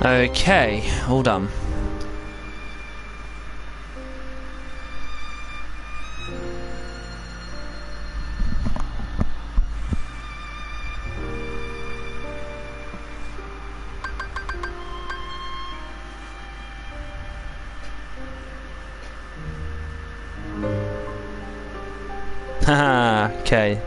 Okay, all done. Haha, okay.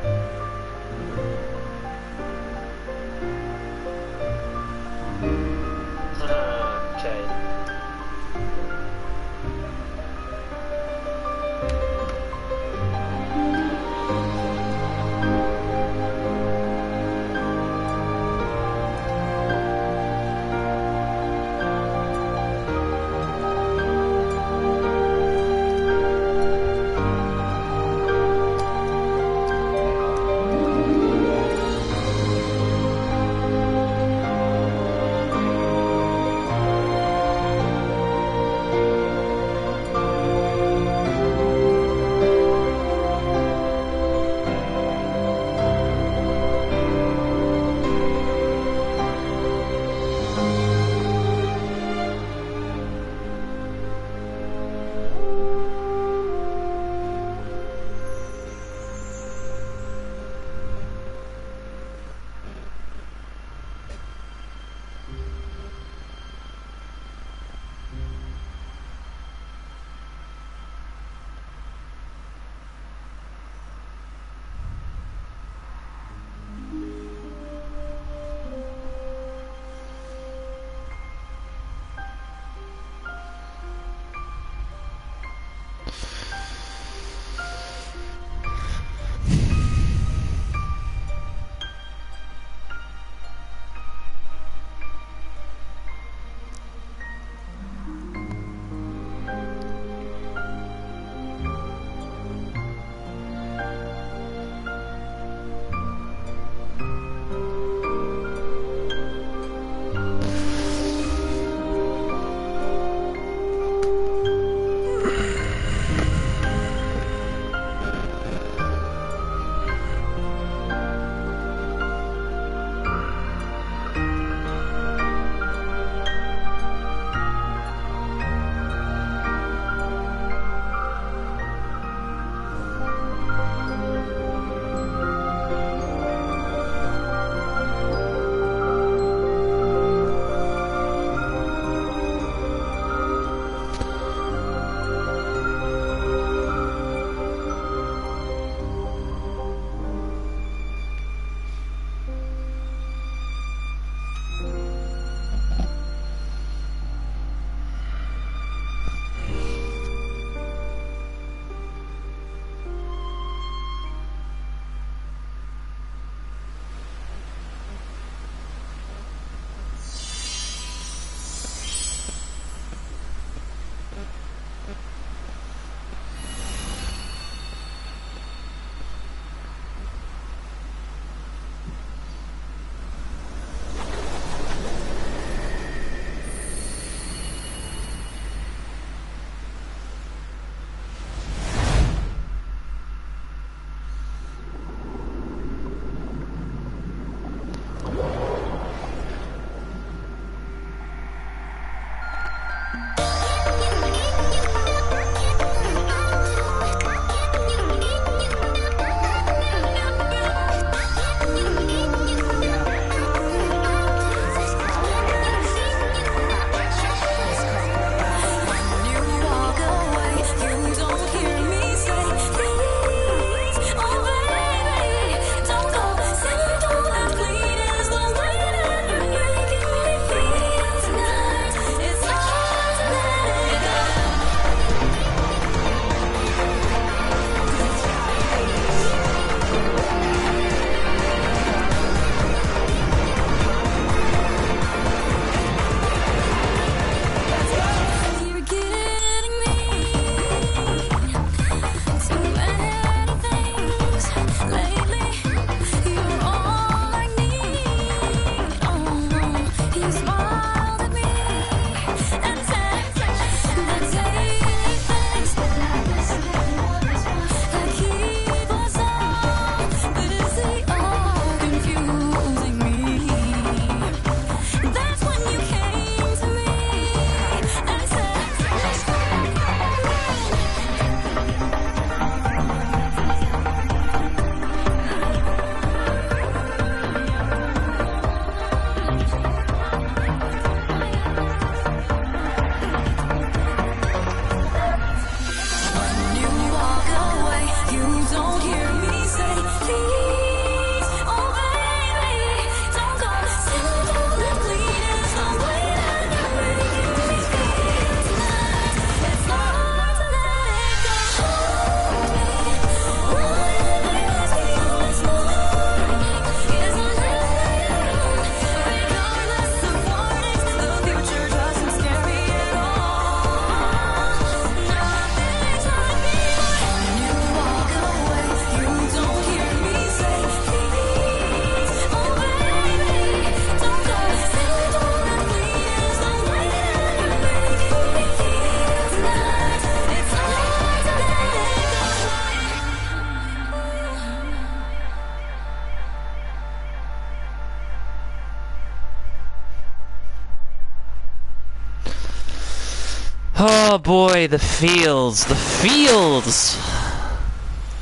Oh boy, the fields. The fields!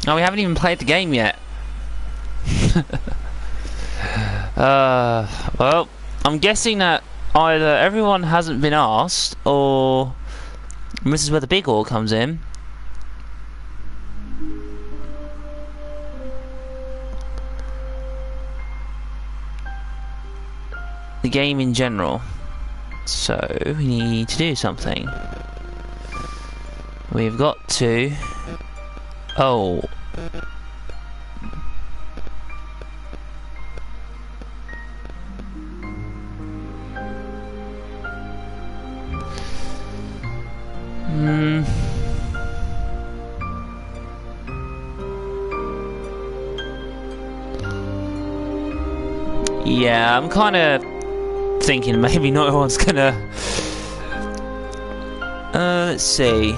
Oh, we haven't even played the game yet. Well, I'm guessing that either everyone hasn't been asked, or this is where the big all comes in. The game in general. So, we need to do something. We've got to... Oh. Yeah, I'm kind of thinking maybe not everyone's gonna... let's see.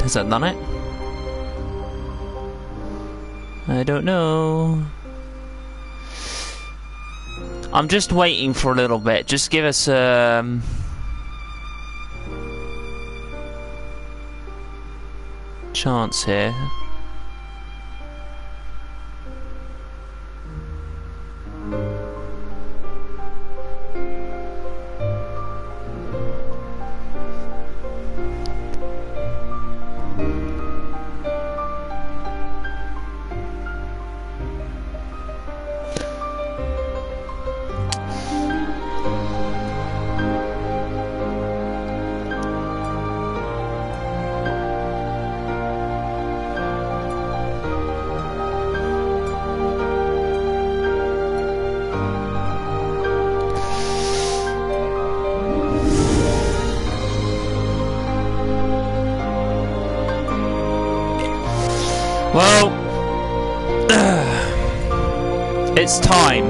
Has that done it? I don't know. I'm just waiting for a little bit. Just give us chance here. Well, it's time.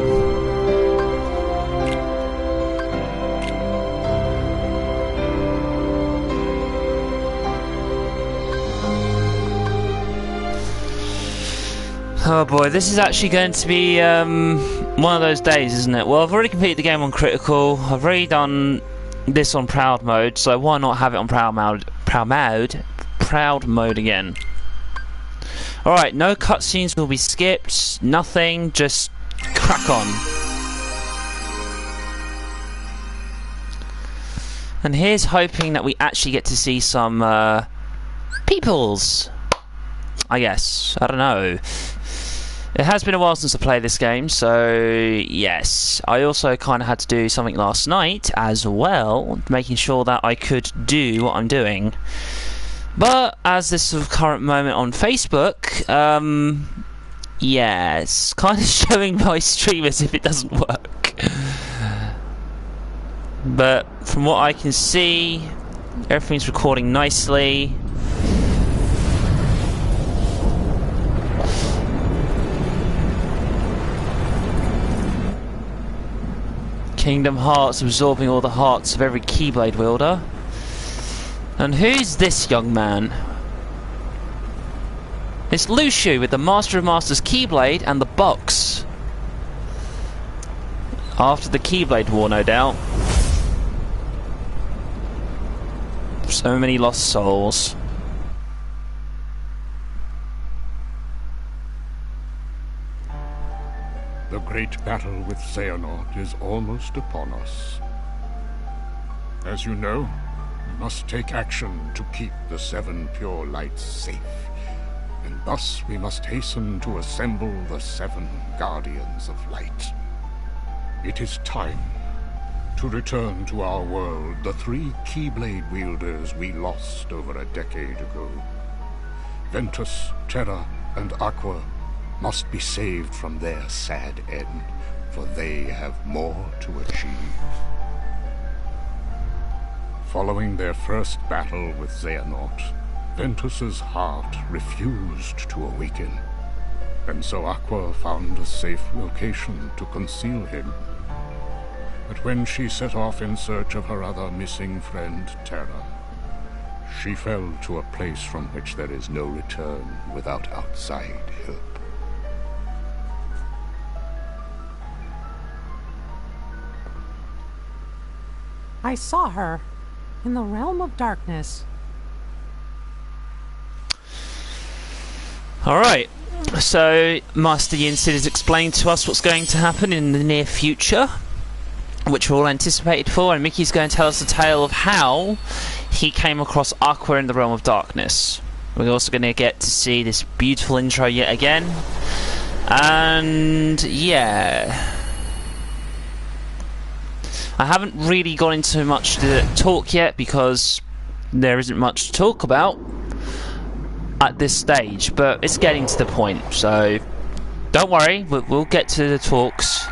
Oh boy, this is actually going to be one of those days, isn't it? Well, I've already completed the game on critical. I've already done this on proud mode, so why not have it on proud mode again? Alright, no cutscenes will be skipped, nothing, just crack on. And here's hoping that we actually get to see some peoples, I guess. I don't know. It has been a while since I played this game, so yes. I also kind of had to do something last night as well, making sure that I could do what I'm doing. But as this sort of current moment on Facebook, yeah, it's kind of showing my stream as if it doesn't work. But from what I can see, everything's recording nicely. Kingdom Hearts absorbing all the hearts of every Keyblade wielder. And who's this young man? It's Lucio with the Master of Masters Keyblade and the box. After the Keyblade War, no doubt. So many lost souls. The great battle with Xehanort is almost upon us. As you know, we must take action to keep the Seven Pure Lights safe. And thus we must hasten to assemble the Seven Guardians of Light. It is time to return to our world the three Keyblade wielders we lost over a decade ago. Ventus, Terra, and Aqua must be saved from their sad end, for they have more to achieve. Following their first battle with Xehanort, Ventus's heart refused to awaken, and so Aqua found a safe location to conceal him. But when she set off in search of her other missing friend, Terra, she fell to a place from which there is no return without outside help. I saw her in the realm of darkness. Alright, so Master Yinsid has explained to us what's going to happen in the near future, which we're all anticipated for, and Mickey's going to tell us the tale of how he came across Aqua in the realm of darkness. We're also going to get to see this beautiful intro yet again, and yeah, I haven't really gone into much to talk yet because there isn't much to talk about at this stage, but it's getting to the point, so don't worry, we'll get to the talks.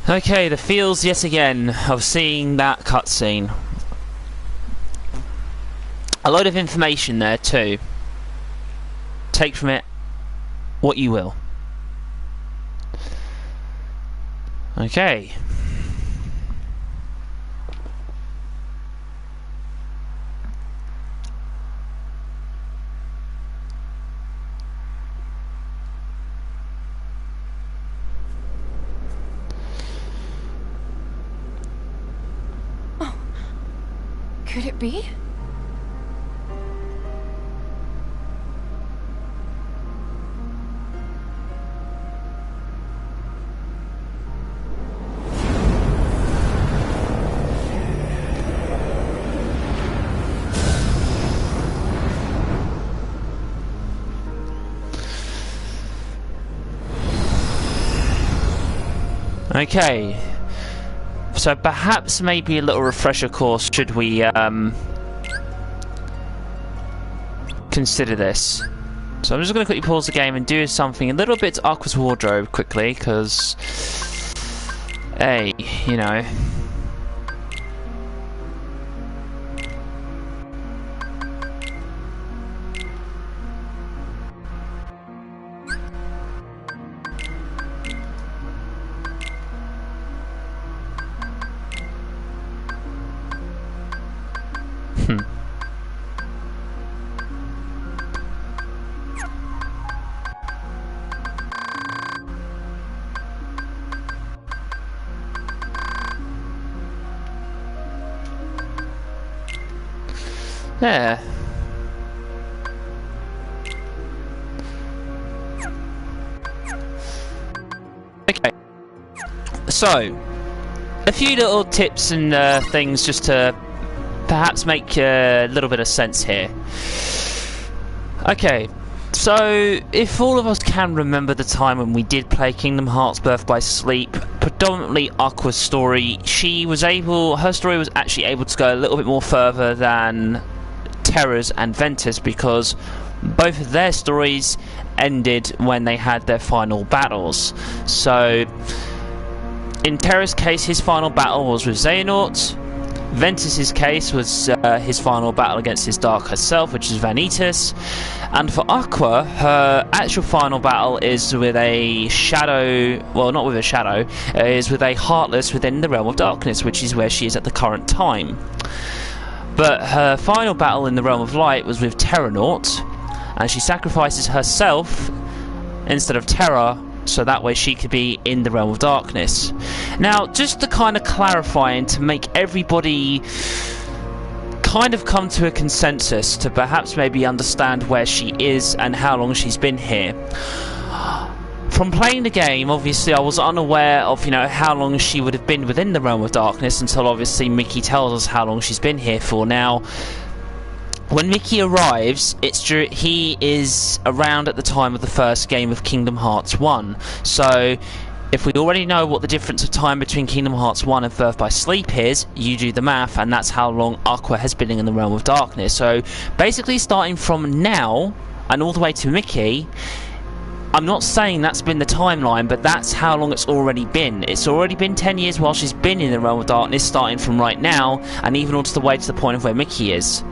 Okay, the feels yet again of seeing that cutscene. A load of information there too. Take from it what you will. Okay. Could it be? Okay. So perhaps maybe a little refresher course should we consider this. So I'm just going to quickly pause the game and do something a little bit to Aqua's wardrobe quickly, because hey, you know, Yeah. Okay. So, a few little tips and things just to perhaps make a little bit of sense here. Okay. So, if all of us can remember the time when we did play Kingdom Hearts Birth by Sleep, predominantly Aqua's story, her story was actually able to go a little bit more further than Terra's and Ventus, because both of their stories ended when they had their final battles. So, in Terra's case, his final battle was with Xehanort. Ventus's case was his final battle against his dark herself, which is Vanitas. And for Aqua, her actual final battle is with a shadow, well, not with a shadow, is with a Heartless within the Realm of Darkness, which is where she is at the current time. But her final battle in the Realm of Light was with Terranort, and she sacrifices herself instead of Terra, so that way she could be in the Realm of Darkness. Now, just to kind of clarify and to make everybody kind of come to a consensus to perhaps maybe understand where she is and how long she's been here. From playing the game, obviously I was unaware of, how long she would have been within the Realm of Darkness until obviously Mickey tells us how long she's been here for. Now, when Mickey arrives, he is around at the time of the first game of Kingdom Hearts 1. So, if we already know what the difference of time between Kingdom Hearts 1 and Birth by Sleep is, you do the math, and that's how long Aqua has been in the Realm of Darkness. So, basically starting from now, and all the way to Mickey, I'm not saying that's been the timeline, but that's how long it's already been. It's already been 10 years while she's been in the Realm of Darkness, starting from right now, and even all to the way to the point of where Mickey is.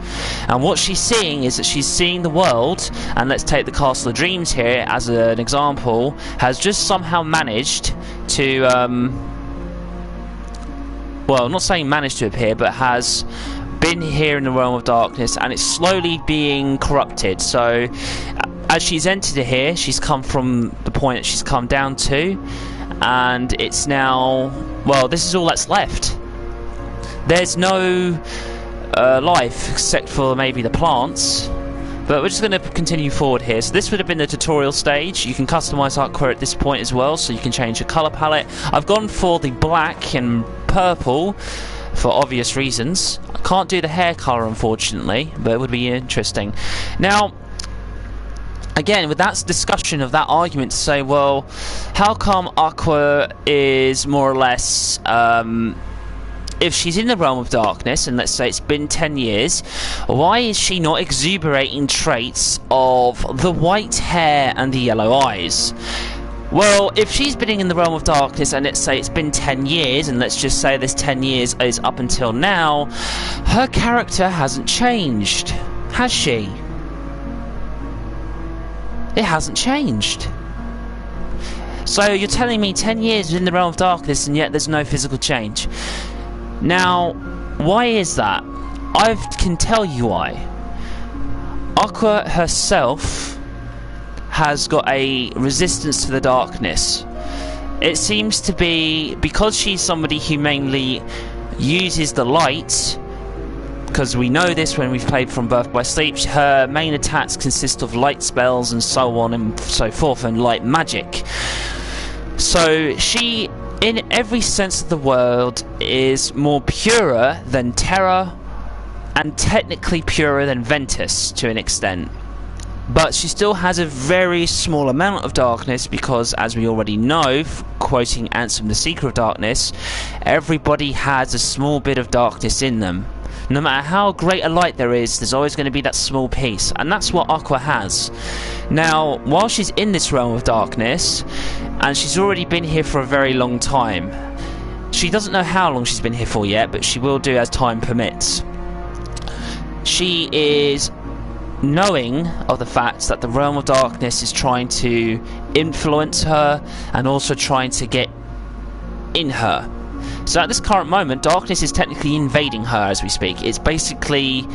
And what she's seeing is that she's seeing the world, and let's take the Castle of Dreams here as an example, has just somehow managed to, well, not saying managed to appear, but has been here in the Realm of Darkness, and it's slowly being corrupted. So, as she's entered here, she's come from the point that she's come down to, and it's now, well, this is all that's left. There's no life except for maybe the plants, but we're just going to continue forward here. So this would have been the tutorial stage. You can customize Aqua at this point as well, so you can change your color palette. I've gone for the black and purple for obvious reasons. I can't do the hair color, unfortunately, but it would be interesting. Now, again, with that discussion of that argument to say, well, how come Aqua is more or less, if she's in the Realm of Darkness, and let's say it's been 10 years, why is she not exuberating traits of the white hair and the yellow eyes? Well, if she's been in the Realm of Darkness, and let's say it's been 10 years, and let's just say this 10 years is up until now, her character hasn't changed, has she? It hasn't changed. So you're telling me 10 years in the Realm of Darkness and yet there's no physical change. Now, why is that? I can tell you why. Aqua herself has got a resistance to the darkness. It seems to be, because she's somebody who mainly uses the light, because we know this when we've played from Birth by Sleep, her main attacks consist of light spells and so on and so forth, and light magic. So she, in every sense of the word, is more purer than Terra, and technically purer than Ventus to an extent. But she still has a very small amount of darkness because, as we already know, quoting Ansem the Seeker of Darkness, everybody has a small bit of darkness in them. No matter how great a light there is, there's always going to be that small piece, and that's what Aqua has. Now, while she's in this Realm of Darkness, and she's already been here for a very long time, she doesn't know how long she's been here for yet, but she will do as time permits. She is knowing of the fact that the Realm of Darkness is trying to influence her and also trying to get in her. So at this current moment, darkness is technically invading her as we speak. It's basically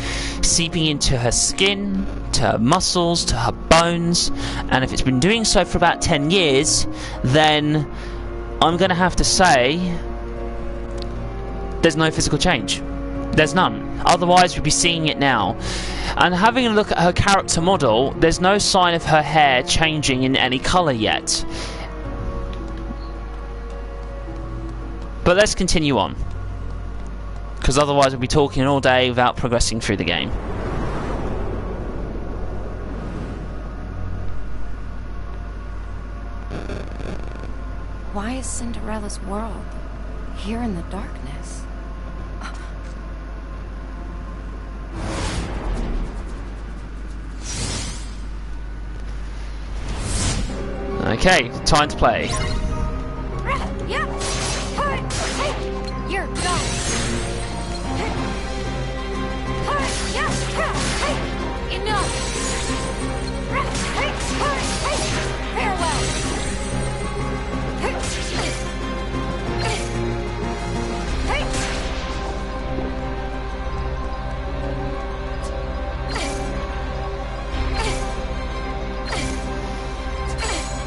seeping into her skin, to her muscles, to her bones, and if it's been doing so for about 10 years, then I'm going to have to say there's no physical change. There's none. Otherwise, we'd be seeing it now. And having a look at her character model, there's no sign of her hair changing in any colour yet. But let's continue on, because otherwise we'll be talking all day without progressing through the game. Why is Cinderella's world here in the darkness? Okay, time to play. Yeah. You're gone. Enough. Farewell.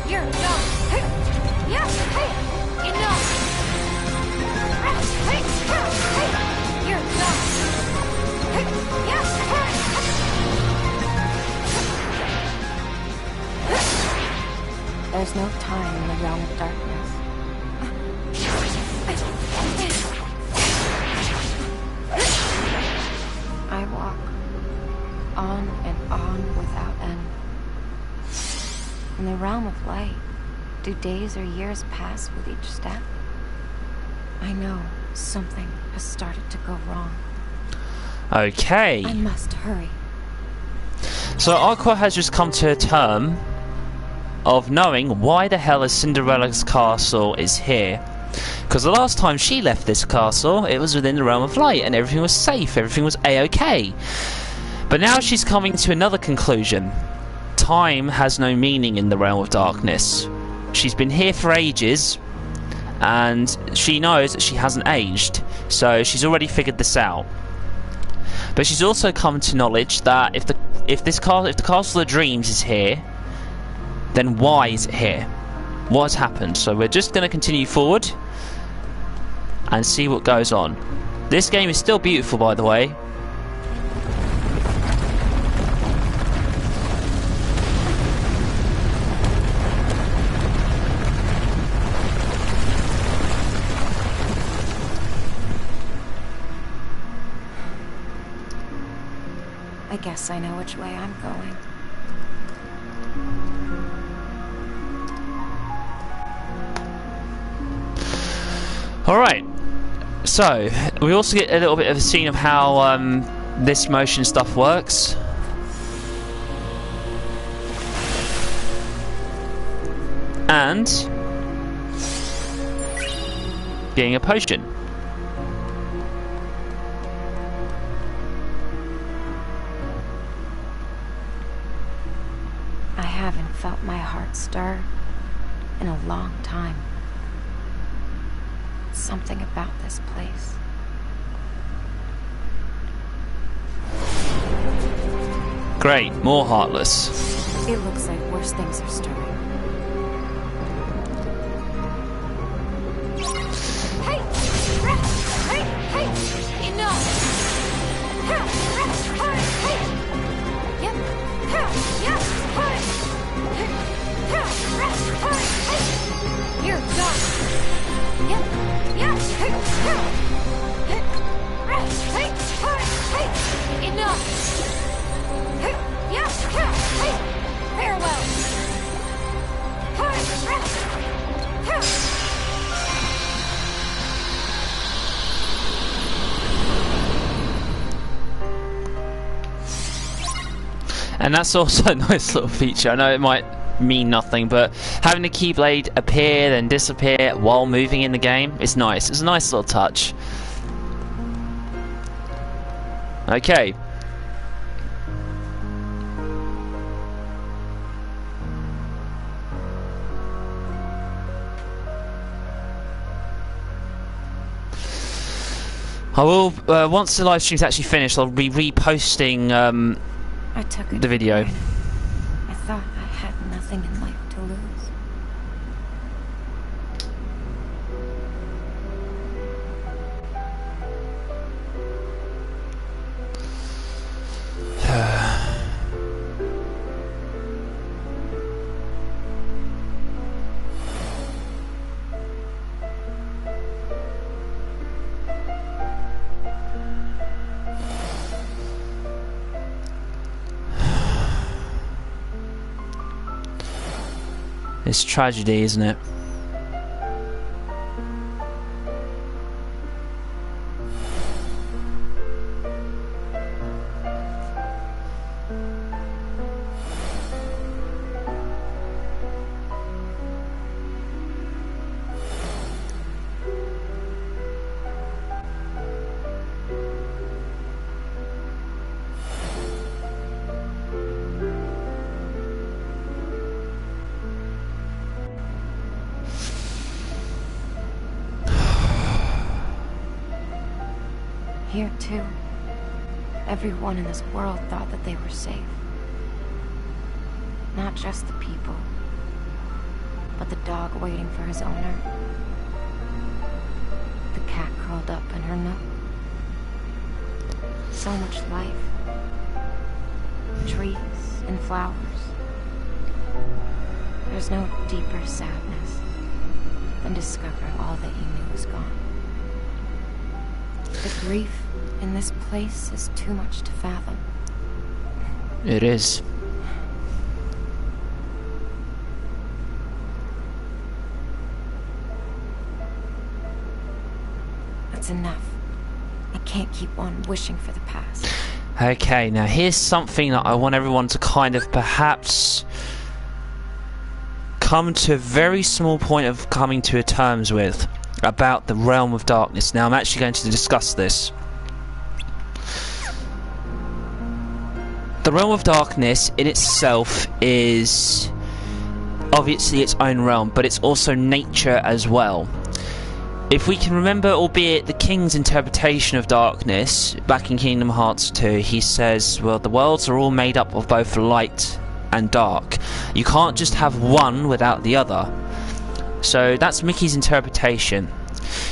You're gone. Yeah. Enough. You're gone. There's no time in the realm of darkness. I walk on and on without end. In the realm of light, do days or years pass with each step? I know something has started to go wrong. Okay. I must hurry. So Aqua has just come to a term of knowing why the hell is Cinderella's castle is here. Because the last time she left this castle, it was within the realm of light and everything was safe, everything was a-okay. But now she's coming to another conclusion. Time has no meaning in the realm of darkness. She's been here for ages, and she knows that she hasn't aged, so she's already figured this out. But she's also come to knowledge that if the Castle of Dreams is here, then why is it here? What has happened? So we're just going to continue forward and see what goes on. This game is still beautiful, by the way. I guess I know which way I'm going. Alright, so we also get a little bit of a scene of how this motion stuff works. And getting a potion. I haven't felt my heart stir in a long time. Something about this place. Great, more Heartless. It looks like worse things are stirring. Hey! Hey! Hey! Enough! Yep! You're done! Yep! Enough! Farewell! And that's also a nice little feature. I know it might mean nothing, but having the Keyblade appear then disappear while moving in the game is nice. It's a nice little touch. Okay. I will, once the live stream's actually finished, I'll be reposting I took it the video. I thought I had nothing in life to lose. It's tragedy, isn't it? Here, too, everyone in this world thought that they were safe. Not just the people, but the dog waiting for his owner. The cat curled up in her nook. So much life. Trees and flowers. There's no deeper sadness than discovering all that you knew was gone. The grief in this place is too much to fathom. It is. That's enough. I can't keep on wishing for the past. Okay, now here's something that I want everyone to kind of perhaps come to a very small point of coming to terms with about the realm of darkness. Now I'm actually going to discuss this. The realm of darkness in itself is obviously its own realm, but it's also nature as well. If we can remember, albeit the king's interpretation of darkness back in Kingdom Hearts 2, he says, well, the worlds are all made up of both light and dark. You can't just have one without the other. So that's Mickey's interpretation.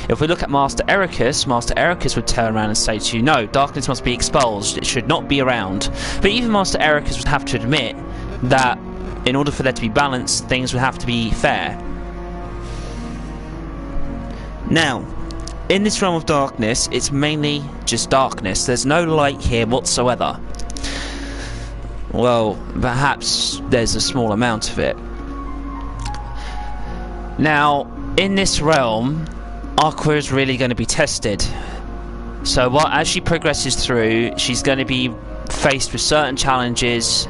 If we look at Master Ericus would turn around and say to you, no, darkness must be expelled, it should not be around. But even Master Ericus would have to admit that in order for there to be balance, things would have to be fair. Now, in this realm of darkness, it's mainly just darkness. There's no light here whatsoever. Well, perhaps there's a small amount of it. Now, in this realm, Aqua is really going to be tested. So as she progresses through, she's going to be faced with certain challenges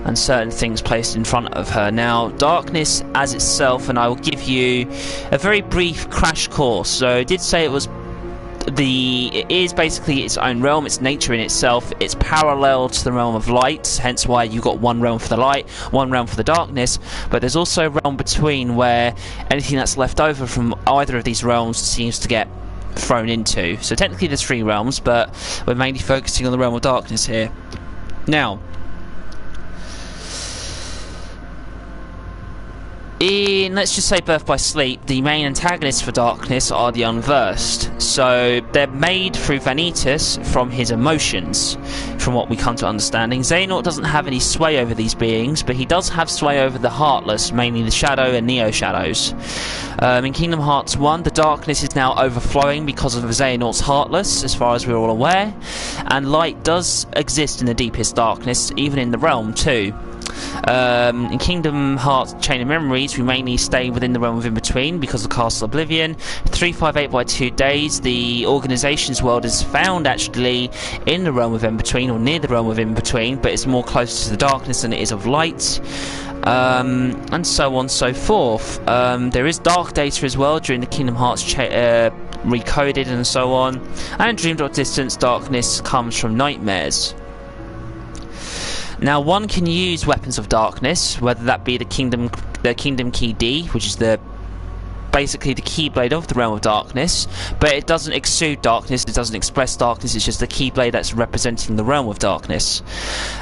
and certain things placed in front of her. Now, darkness as itself, and I will give you a very brief crash course. So I did say it is basically its own realm, its nature in itself. It's parallel to the realm of light, hence why you got one realm for the light, one realm for the darkness, but there's also a realm between where anything that's left over from either of these realms seems to get thrown into. So technically there's 3 realms, but we're mainly focusing on the realm of darkness here. Now, in, let's just say, Birth by Sleep, the main antagonists for darkness are the unversed. So they're made through Vanitas from his emotions, from what we come to understanding. Xehanort doesn't have any sway over these beings, but he does have sway over the Heartless, mainly the Shadow and Neo Shadows. In Kingdom Hearts 1, the darkness is now overflowing because of Xehanort's Heartless, as far as we're all aware, and light does exist in the deepest darkness, even in the realm too. In Kingdom Hearts Chain of Memories, we mainly stay within the realm of in-between because of Castle Oblivion. 358 by 2 days, the organization's world is found actually in the realm of in-between, or near the realm of in-between, but it's more close to the darkness than it is of light. And so on and so forth. There is dark data as well during the Kingdom Hearts recoded and so on. And in Dream Drop Distance, darkness comes from nightmares. Now, one can use weapons of darkness, whether that be the Kingdom Key D, which is the basically the Keyblade of the Realm of Darkness, but it doesn't exude darkness, it doesn't express darkness, it's just a Keyblade that's representing the Realm of Darkness.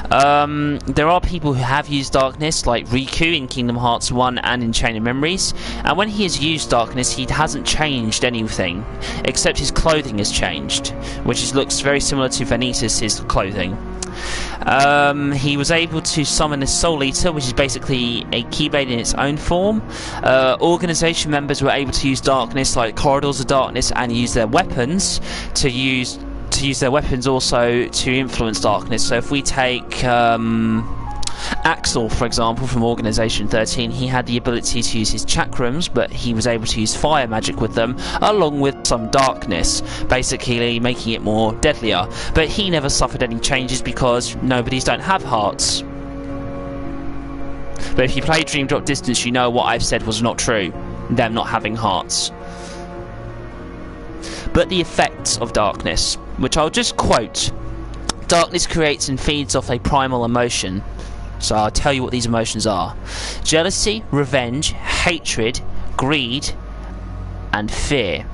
There are people who have used darkness, like Riku in Kingdom Hearts 1 and in Chain of Memories, and when he has used darkness, he hasn't changed anything, except his clothing has changed, which looks very similar to Vanitas' clothing. He was able to summon a Soul Eater, which is basically a Keyblade in its own form. Organization members were able to use darkness, like Corridors of Darkness, and use their weapons to use their weapons also to influence darkness. So if we take Axel, for example, from Organization 13, he had the ability to use his chakrams, but he was able to use fire magic with them, along with some darkness, basically making it more deadlier. But he never suffered any changes because nobodies don't have hearts. But if you play Dream Drop Distance, you know what I've said was not true, them not having hearts. But the effects of darkness, which I'll just quote: darkness creates and feeds off a primal emotion. So I'll tell you what these emotions are: jealousy, revenge, hatred, greed, and fear.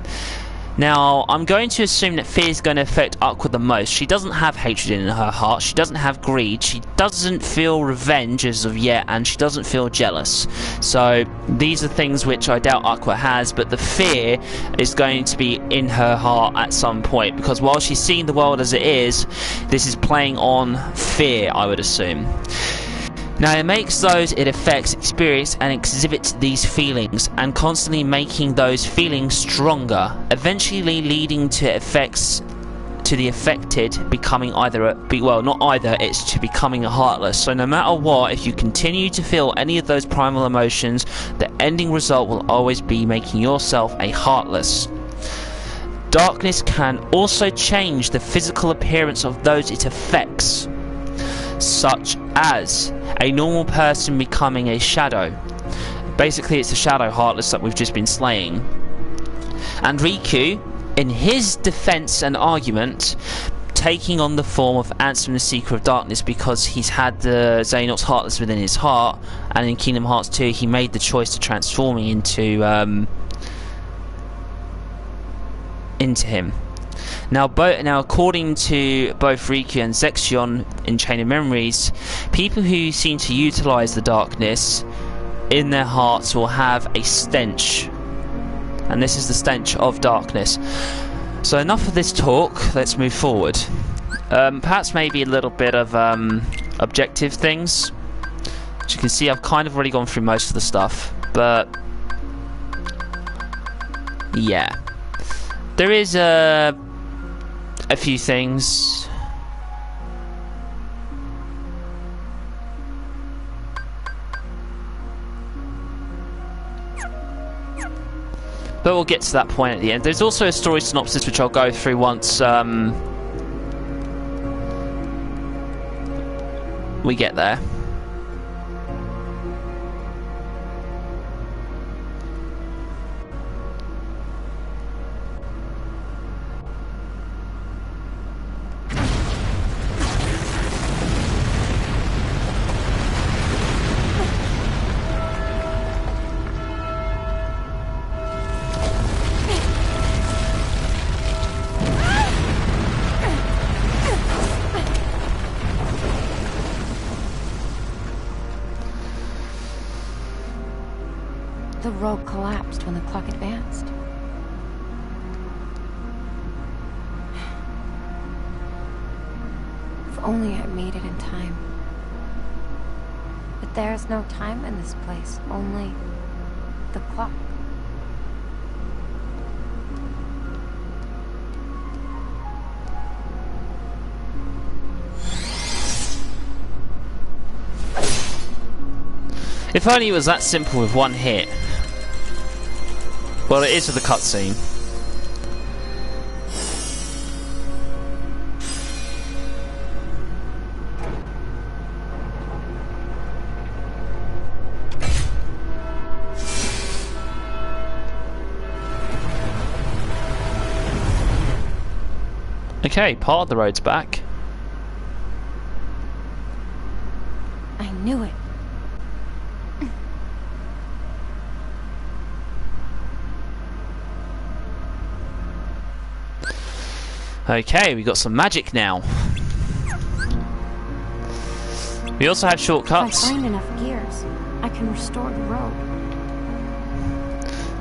Now, I'm going to assume that fear is going to affect Aqua the most. She doesn't have hatred in her heart, she doesn't have greed, she doesn't feel revenge as of yet, and she doesn't feel jealous. So these are things which I doubt Aqua has, but the fear is going to be in her heart at some point, because while she's seeing the world as it is, this is playing on fear, I would assume. Now, it makes those it affects experience and exhibits these feelings, and constantly making those feelings stronger, eventually leading to effects to the affected becoming it's to becoming heartless. So no matter what, if you continue to feel any of those primal emotions, the ending result will always be making yourself a heartless. Darkness can also change the physical appearance of those it affects, such as a normal person becoming a shadow. Basically, it's a shadow heartless that we've just been slaying. And Riku, in his defense and argument, taking on the form of Ansem the Seeker of Darkness, because he's had the Xehanort Heartless within his heart, and in Kingdom Hearts 2 he made the choice to transforming into him. Now, according to both Riku and Zexion in Chain of Memories, people who seem to utilize the darkness in their hearts will have a stench, and this is the stench of darkness. So enough of this talk, let's move forward. Perhaps maybe a little bit of objective things. As you can see, I've kind of already gone through most of the stuff, but yeah, there is a few things. But we'll get to that point at the end. There's also a story synopsis which I'll go through once we get there. The road collapsed when the clock advanced. If only I made it in time. But there's no time in this place, only the clock. If only it was that simple with one hit. Well, it is with the cutscene. Okay, part of the road's back. I knew it. Okay, we got some magic now. We also have If I shortcuts. find enough gears, I can restore the road.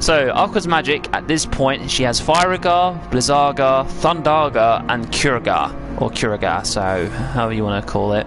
So, Aqua's magic, at this point, she has Firegar, Blizzaga, Thundaga, and Kuraga. Or Kuraga, so however you want to call it.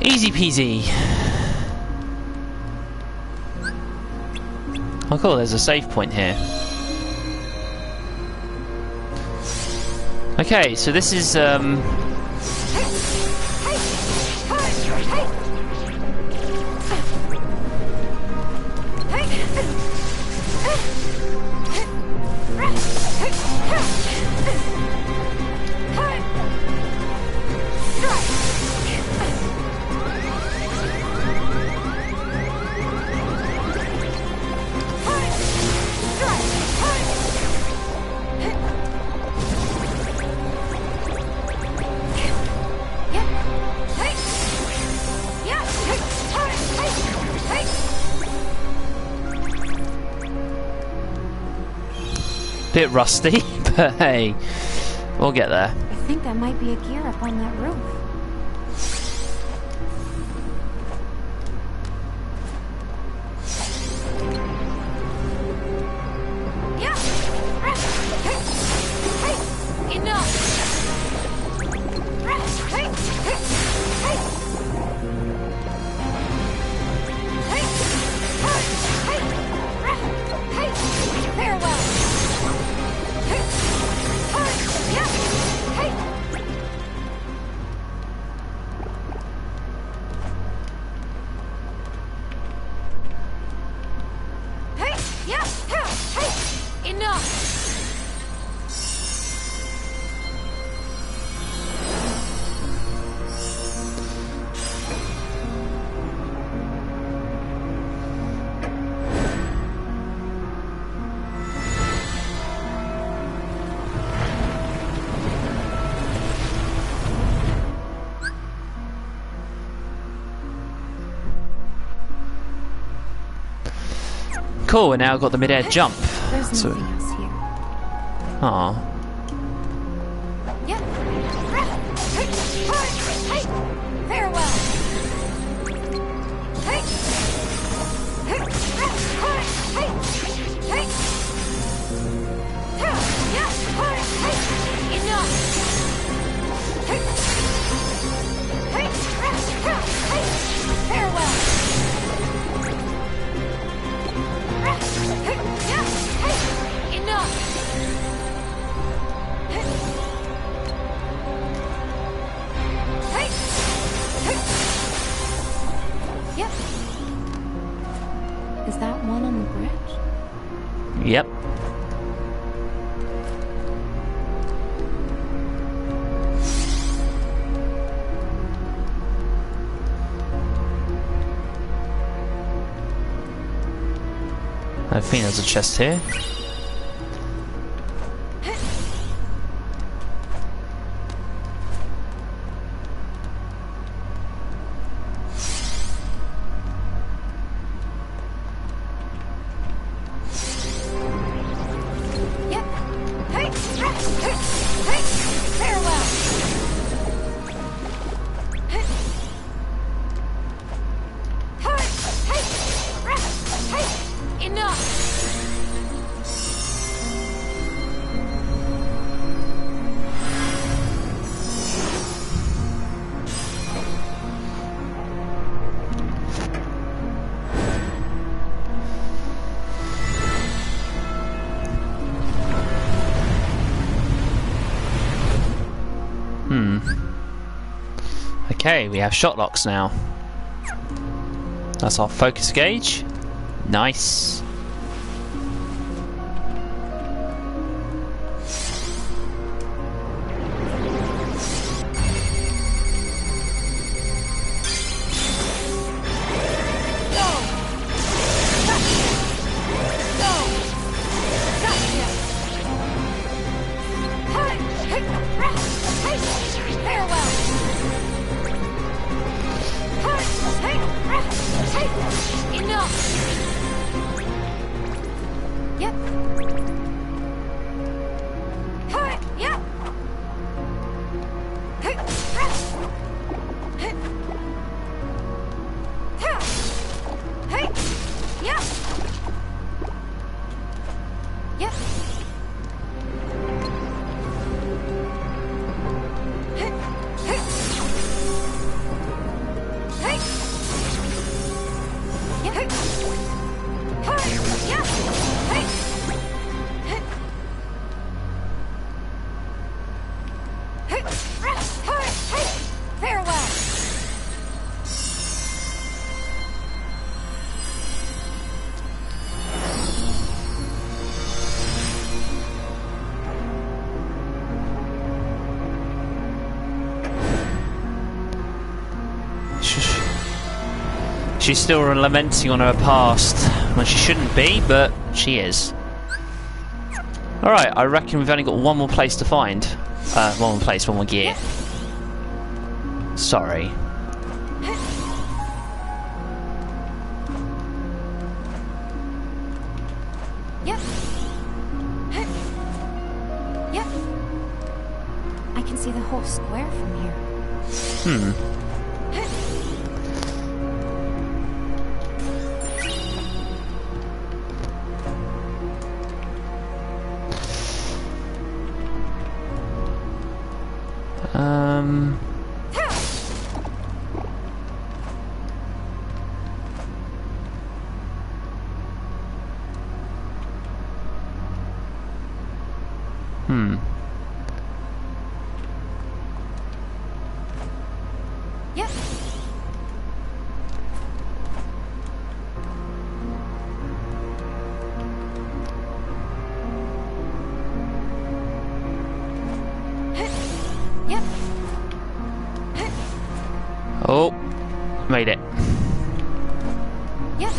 Easy peasy. Oh cool, there's a save point here. Okay, so this is a bit rusty, but hey, we'll get there. I think that might be a gear up on that roof. Cool, and now I've got the mid-air jump. There's So, nothing else here. aw. Farewell. Is that one on the bridge? Yep. I think there's a chest here. Okay, we have shot locks now. That's our focus gauge. Nice. She's still lamenting on her past when she shouldn't be, but she is. Alright, I reckon we've only got one more place to find. One more place, one more gear. Sorry. Yep. Yep. I can see the whole square from here. Yep. Yep. Oh, made it. Yep.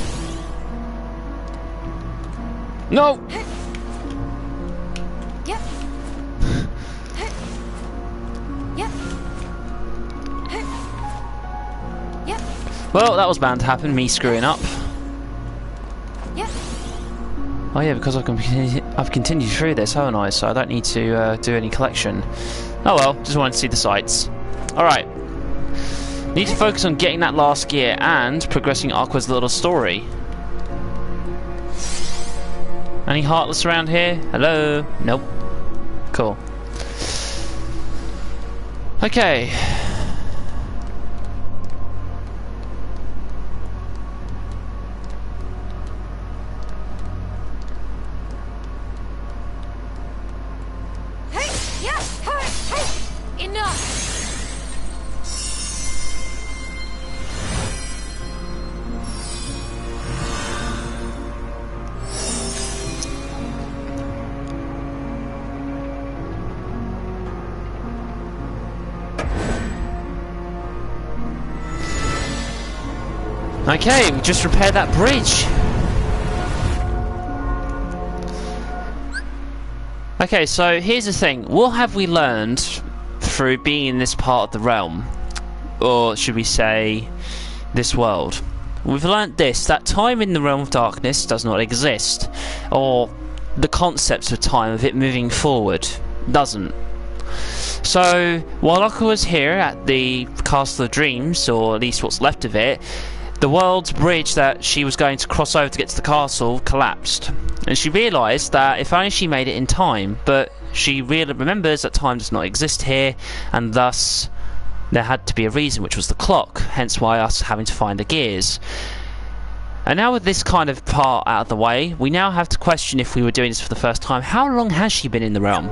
No! Yep. Yep. Yep. Well, that was bound to happen, me screwing up. Yep. Oh yeah, because I've continued through this, haven't I? So I don't need to do any collection. Oh well, just wanted to see the sights. Alright. Need to focus on getting that last gear and progressing Aqua's little story. Any Heartless around here? Hello? Nope. Cool. Okay. Hey! Yeah! Hey! Enough! Okay, we just repaired that bridge. Okay, so here's the thing. What have we learned through being in this part of the realm? Or should we say, this world? We've learnt this, that time in the realm of darkness does not exist. Or the concept of time, of it moving forward, doesn't. So, while Aqua was here at the Castle of Dreams, or at least what's left of it, the world's bridge that she was going to cross over to get to the castle collapsed. And she realised that if only she made it in time, but she really remembers that time does not exist here, and thus there had to be a reason, which was the clock, hence why us having to find the gears. And now with this kind of part out of the way, we now have to question, if we were doing this for the first time, how long has she been in the realm?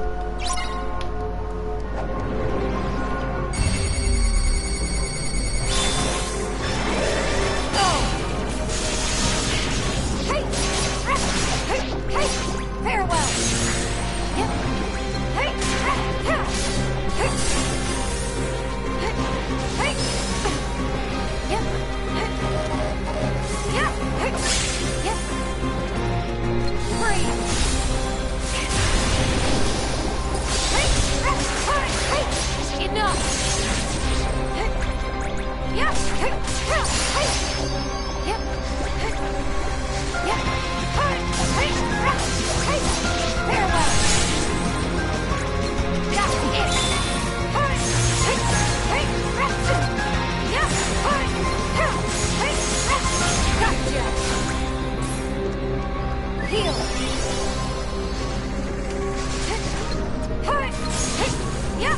Heal. Yeah.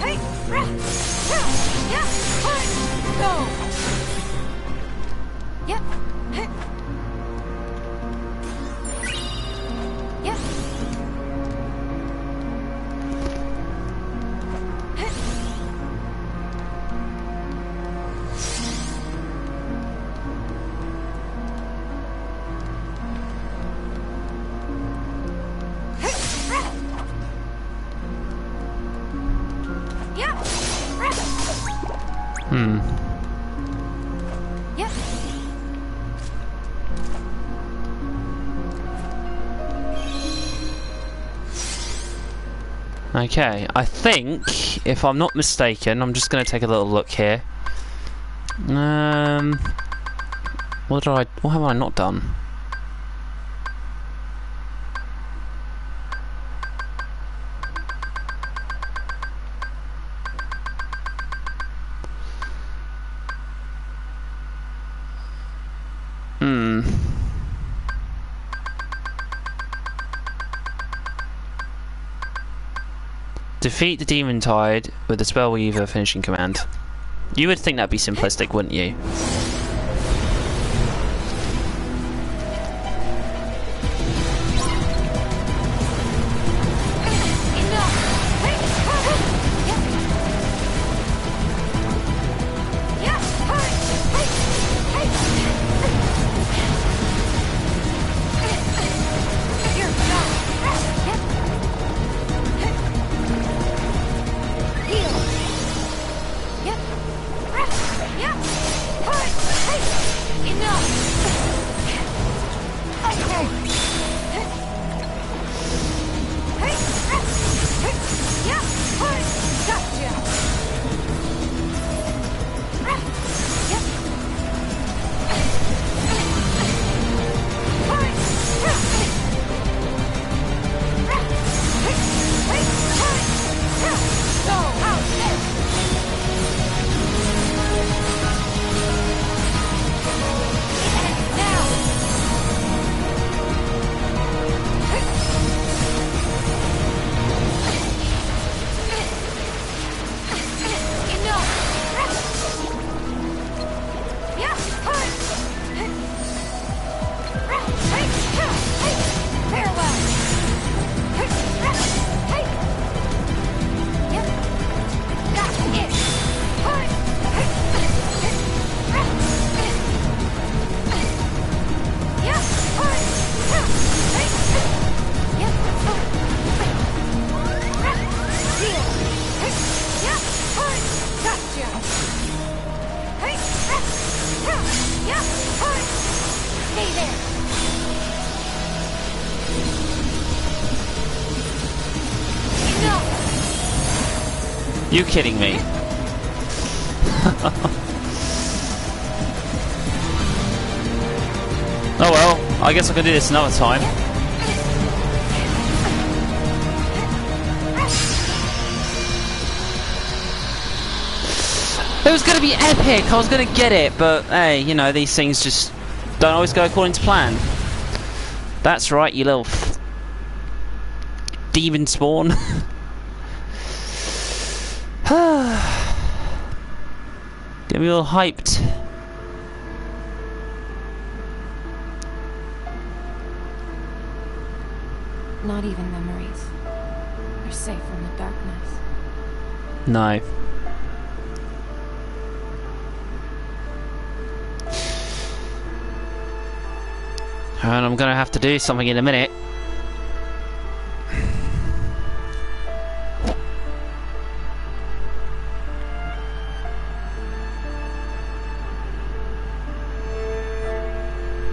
Hey. Yeah. Go. Yeah. Yeah. Yeah. Okay, I think, if I'm not mistaken, I'm just going to take a little look here. What have I not done? Defeat the Demon Tide with the Spellweaver finishing command. You would think that'd be simplistic, wouldn't you? You kidding me? Oh well, I guess I can do this another time. It was going to be epic, I was going to get it, but hey, you know, these things just don't always go according to plan. That's right, you little demon spawn. Get me all hyped. Not even memories are safe from the darkness. No. And I'm gonna have to do something in a minute.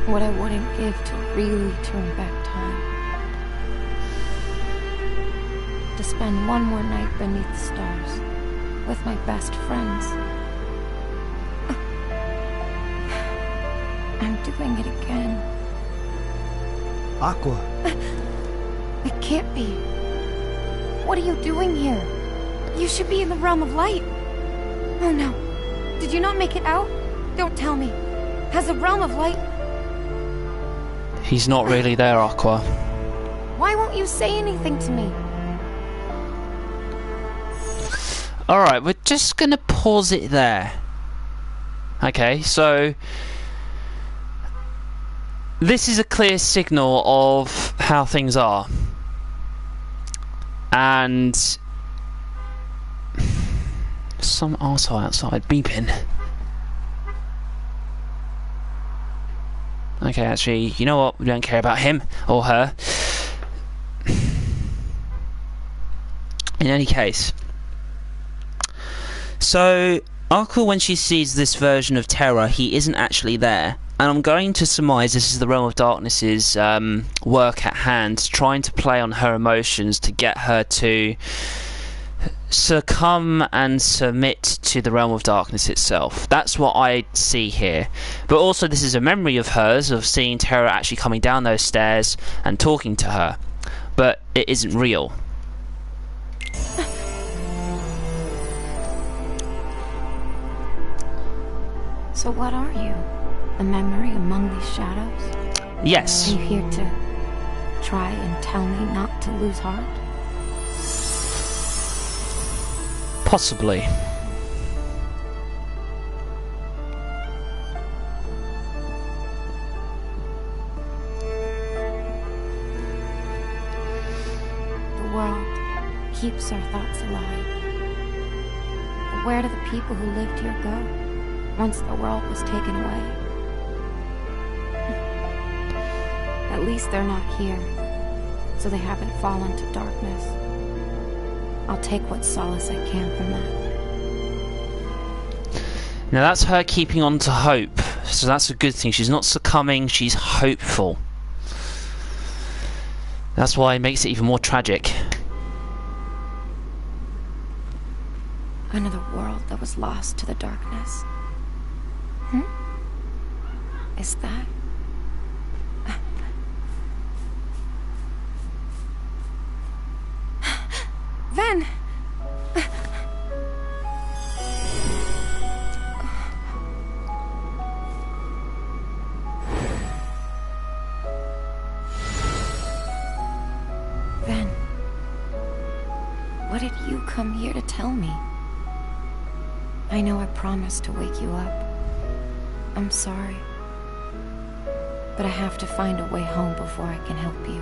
What I wouldn't give to really turn back time. To spend one more night beneath the stars with my best friends. I'm doing it again. Aqua. It can't be. What are you doing here? You should be in the realm of light. Oh no. Did you not make it out? Don't tell me. Has the realm of light... He's not really there, Aqua. Why won't you say anything to me? Alright, we're just gonna pause it there. Okay, so this is a clear signal of how things are. And some arsehole outside beeping. Okay, actually, you know what? We don't care about him or her. In any case, so Aqua, when she sees this version of Terra, he isn't actually there. And I'm going to surmise this is the Realm of Darkness's work at hand, trying to play on her emotions to get her to succumb and submit to the Realm of Darkness itself. That's what I see here. But also this is a memory of hers, of seeing Terra actually coming down those stairs and talking to her. But it isn't real. So what are you? A memory among these shadows? Yes. Are you here to try and tell me not to lose heart? Possibly. The world keeps our thoughts alive. But where do the people who lived here go once the world was taken away? At least they're not here, so they haven't fallen to darkness. I'll take what solace I can from that. Now that's her keeping on to hope, so that's a good thing. She's not succumbing, she's hopeful. That's why it makes it even more tragic. Another world that was lost to the darkness. Is that... Ven! Ven, what did you come here to tell me? I know I promised to wake you up. I'm sorry. But I have to find a way home before I can help you.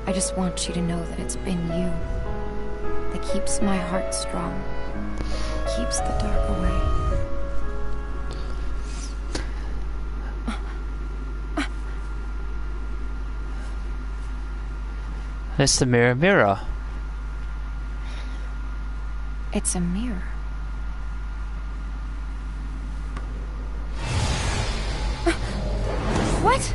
I just want you to know that it's been you that keeps my heart strong, keeps the dark away. It's the mirror mirror. It's a mirror. What?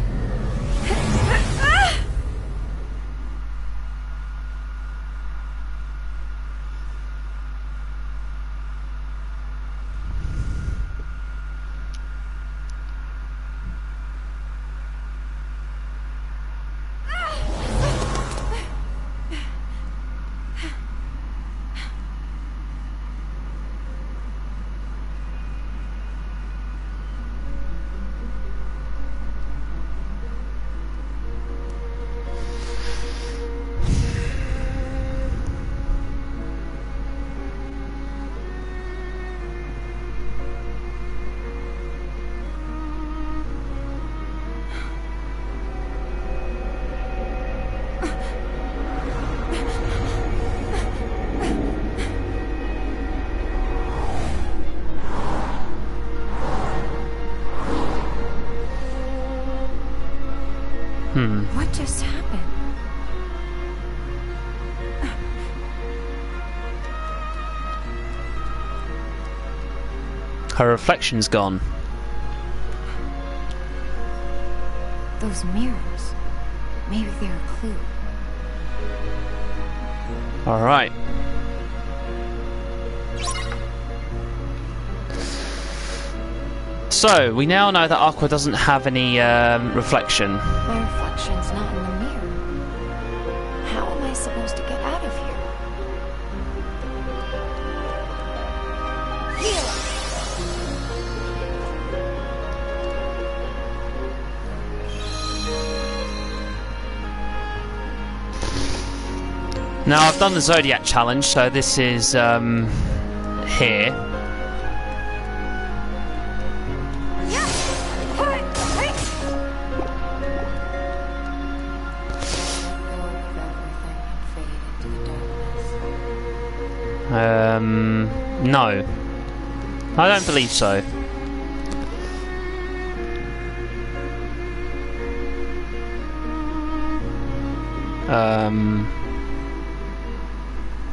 What just happened? Her reflection's gone. Those mirrors. Maybe they're a clue. Alright. So, we now know that Aqua doesn't have any reflection. My reflection's not in the mirror. How am I supposed to get out of here? Heal! Now I've done the Zodiac challenge, so this is here. No. I don't believe so.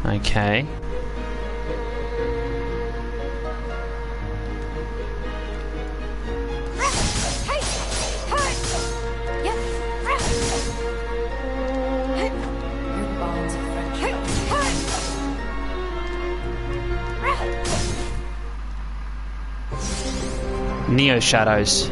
Okay. Neo Shadows.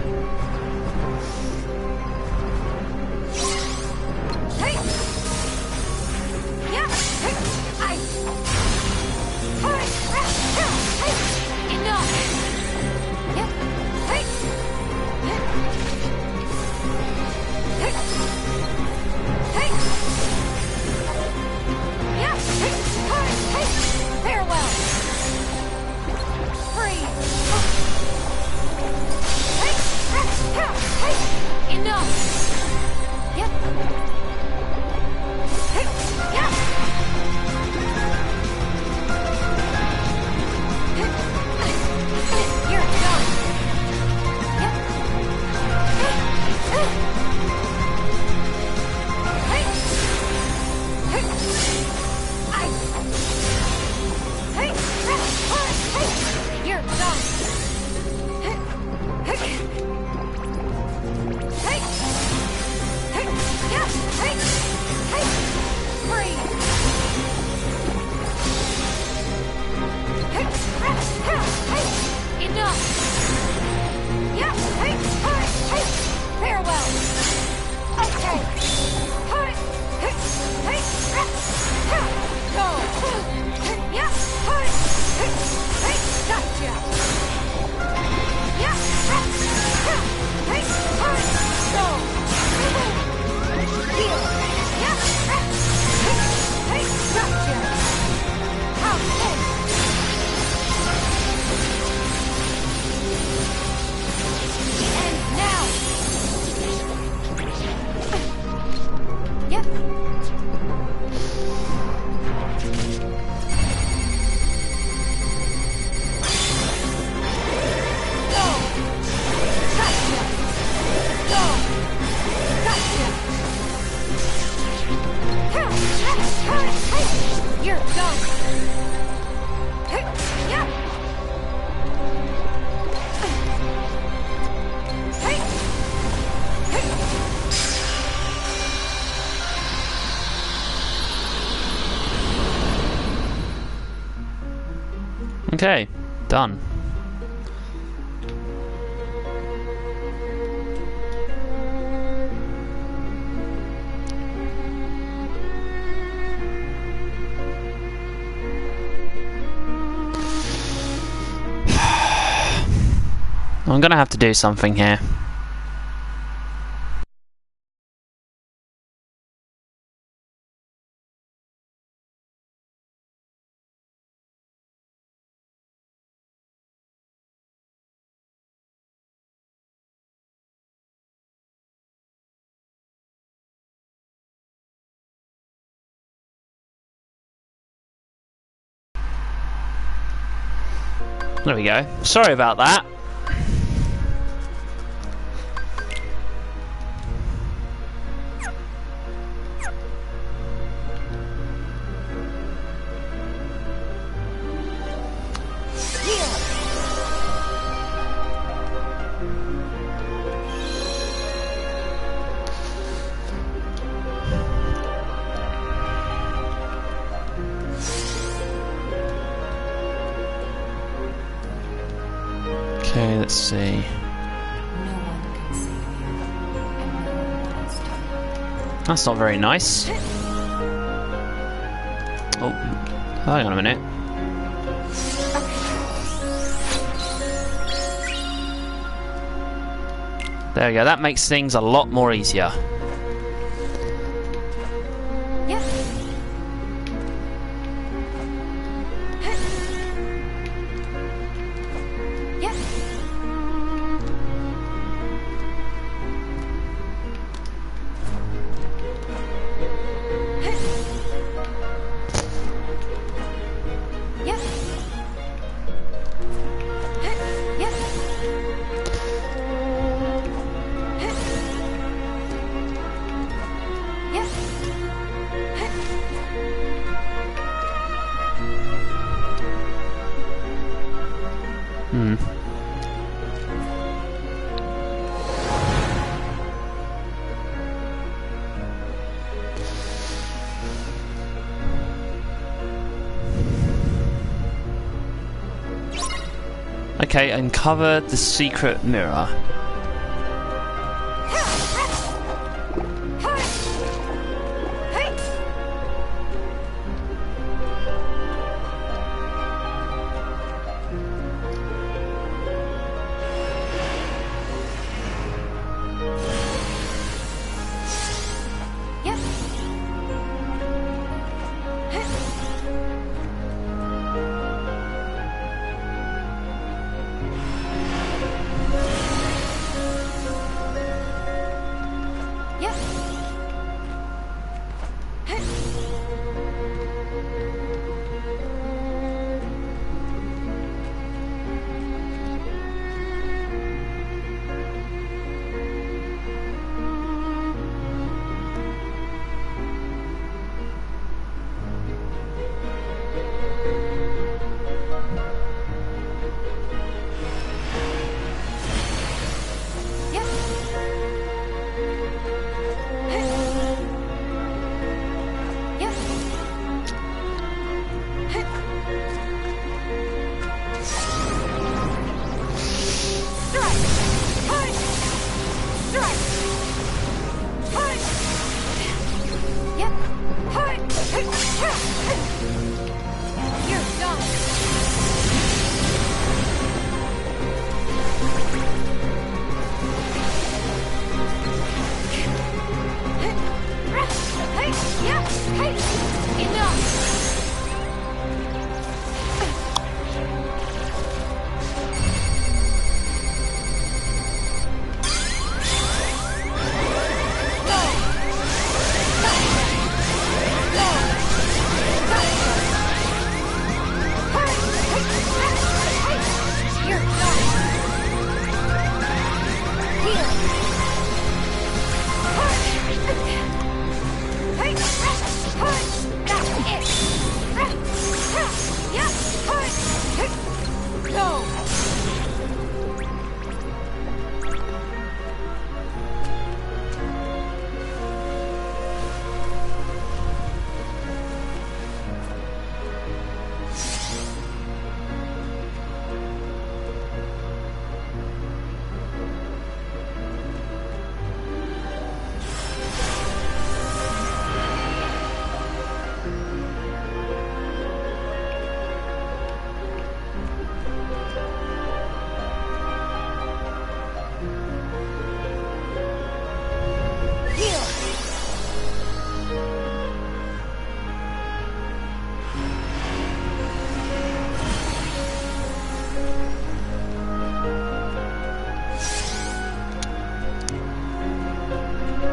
Okay, done. I'm gonna have to do something here. There we go. Sorry about that. Okay, let's see. No one can save you, and no one wants to. That's not very nice. Oh, hang on a minute. There we go, that makes things a lot more easier. Yeah. Okay, uncover the secret mirror.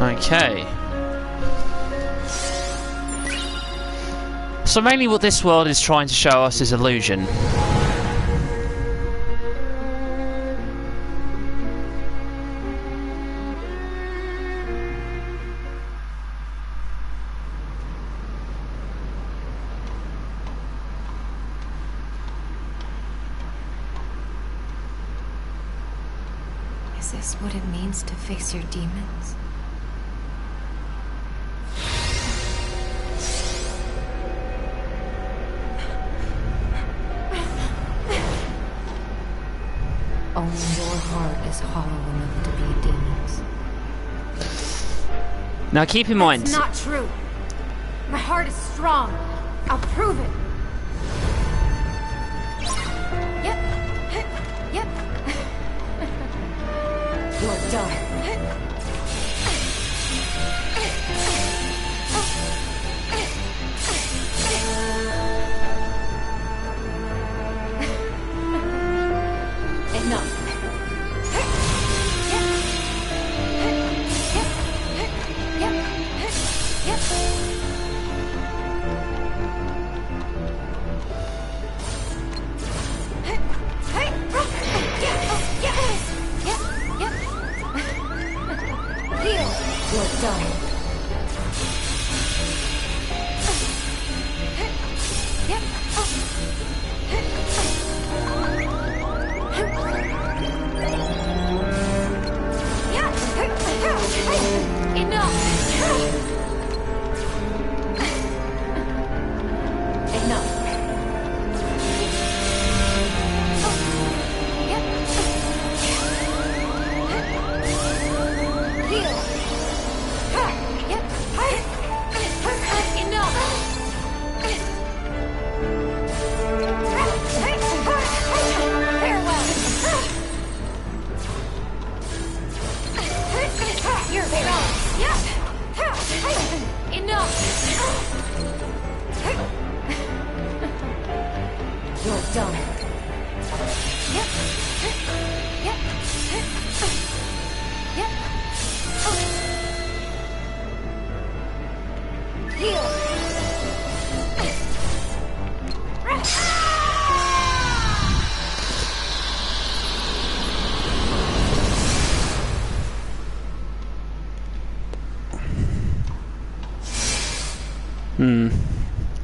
Okay. So mainly what this world is trying to show us is illusion. Is this what it means to face your demons? Only your heart is hollow enough to be demons. Now keep in mind... It's not true. My heart is strong. I'll prove it. Yep. Yep. You're done. Enough. You're done. Enough.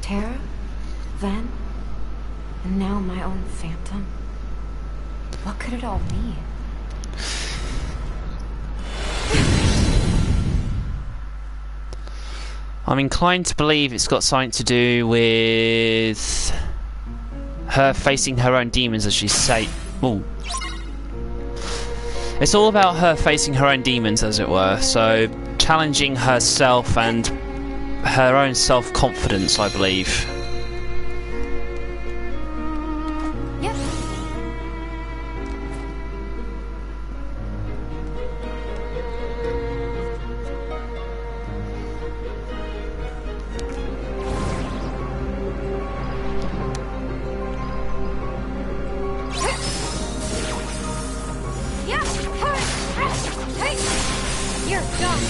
Tara, Ven, and now my own phantom. What could it all mean? I'm inclined to believe it's got something to do with her facing her own demons, as she say. Ooh. It's all about her facing her own demons, as it were. So challenging herself and her own self-confidence, I believe. Yep. You're done.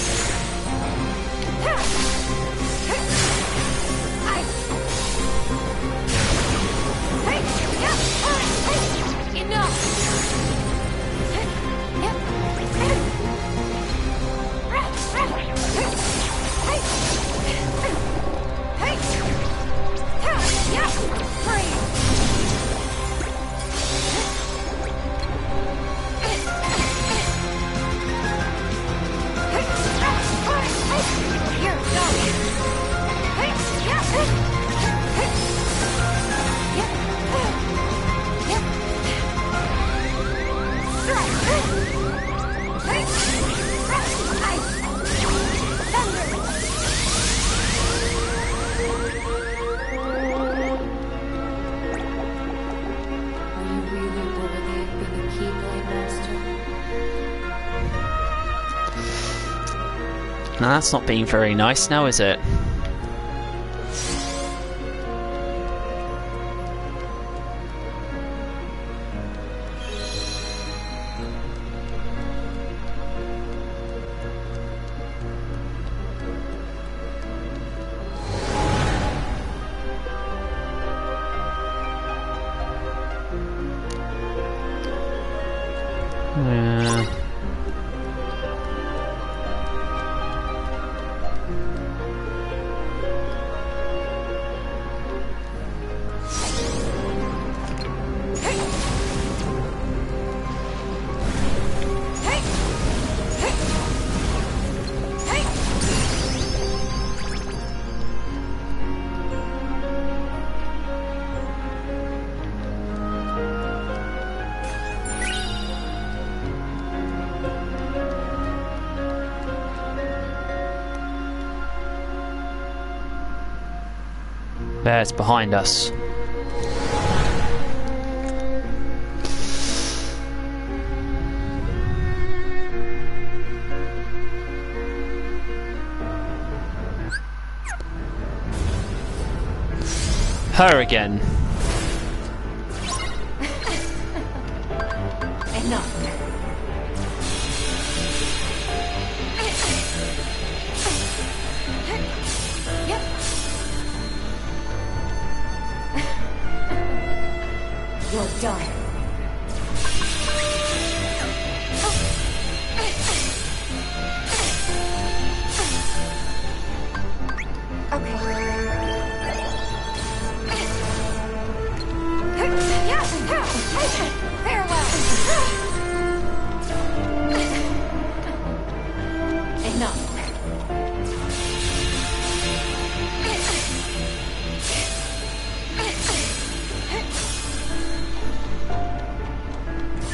Now that's not being very nice now, is it? Yeah. There, it's behind us. Her again. Enough. You're done. Farewell. Enough.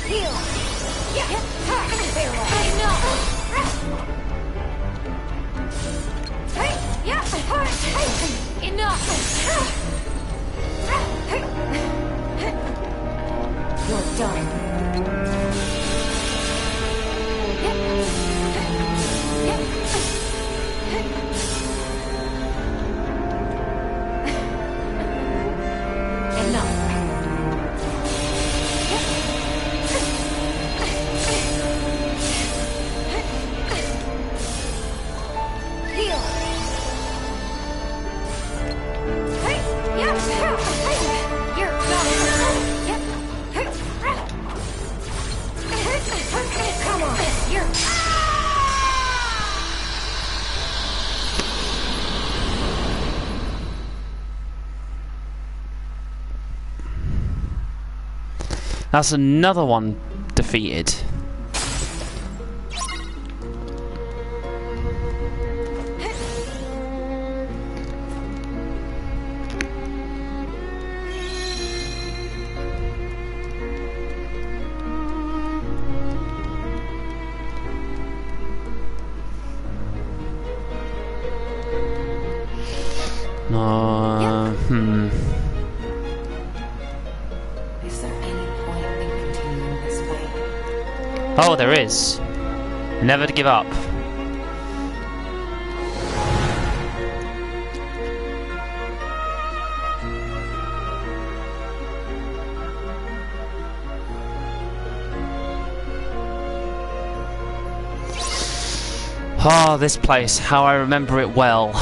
Heal. Farewell. Enough. You're done. That's another one defeated. Is there any point in continuing this way? Oh, there is. Never to give up. Ah, this place, how I remember it well.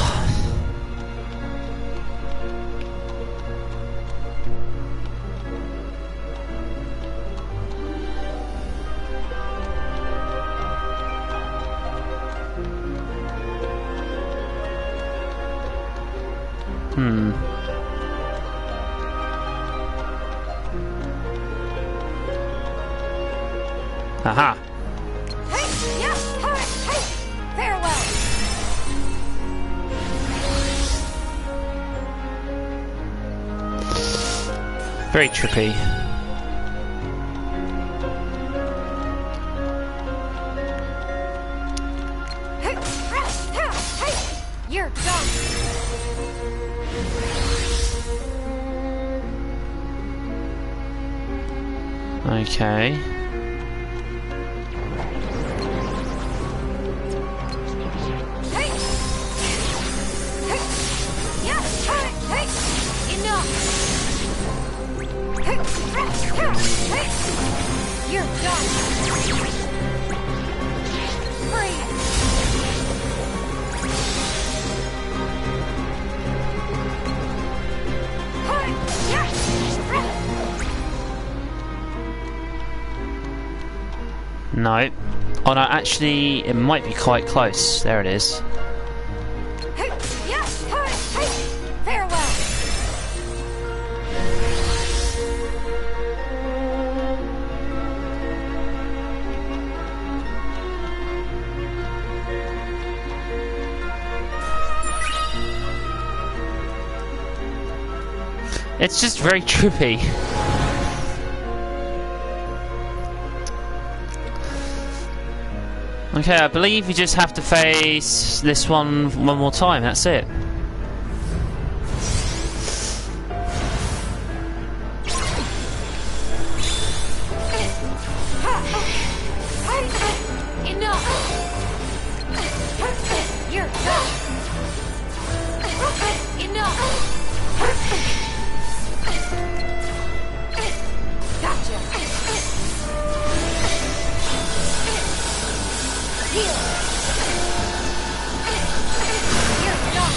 Aha. Hey! Yeah! Hey! Farewell! Very trippy. Hey! You're done! Okay. You're done! Freeze! No. Oh no, actually, it might be quite close. There it is. Farewell! It's just very trippy. Okay, I believe you just have to face this one more time, that's it. Enough! You're done! Enough! Gotcha! Here! You're done!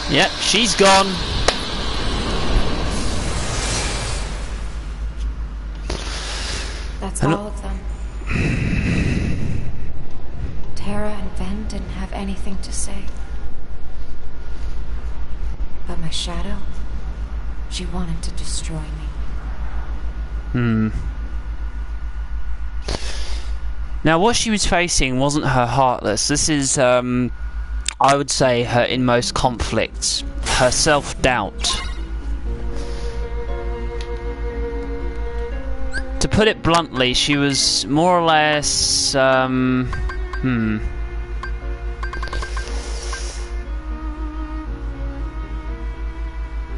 Yep, she's gone. That's all of them. Tara and Ven didn't have anything to say. But my shadow, she wanted to destroy me. Now, what she was facing wasn't her Heartless. This is, I would say, her inmost conflict, her self-doubt. To put it bluntly, she was more or less,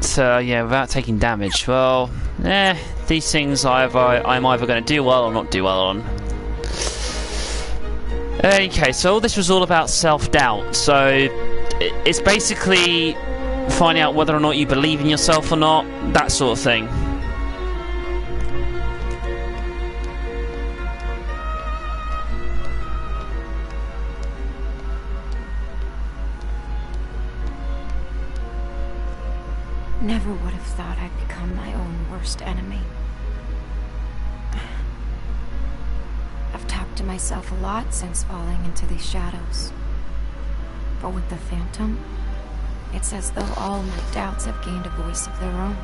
So, yeah, without taking damage. Well, these things I'm either going to do well or not do well on. Okay, so all this was all about self-doubt. So, it's basically finding out whether or not you believe in yourself or not, that sort of thing. Never would have thought I'd become my own worst enemy. I've talked to myself a lot since falling into these shadows. But with the Phantom, it's as though all my doubts have gained a voice of their own.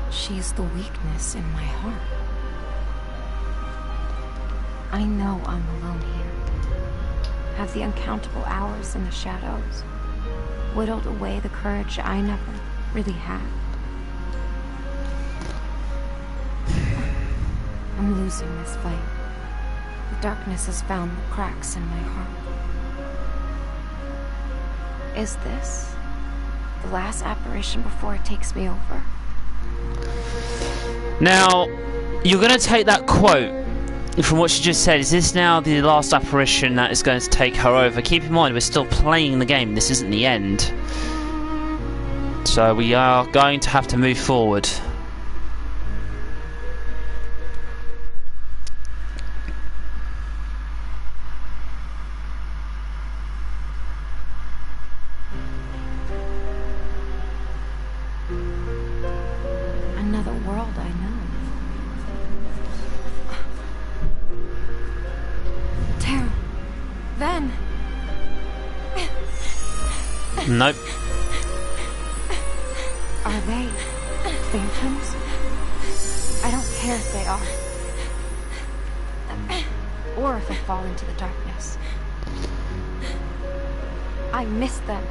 She's the weakness in my heart. I know I'm alone here. Have the uncountable hours in the shadows whittled away the courage I never really had. I'm losing this fight. The darkness has found the cracks in my heart. Is this the last apparition before it takes me over? Now, you're going to take that quote from what she just said. Is this now the last apparition that is going to take her over? Keep in mind, we're still playing the game. This isn't the end. So we are going to have to move forward. Another world I know. Tara. Ven. Nope. Are they phantoms? I don't care if they are. Or if I fall into the darkness. I miss them.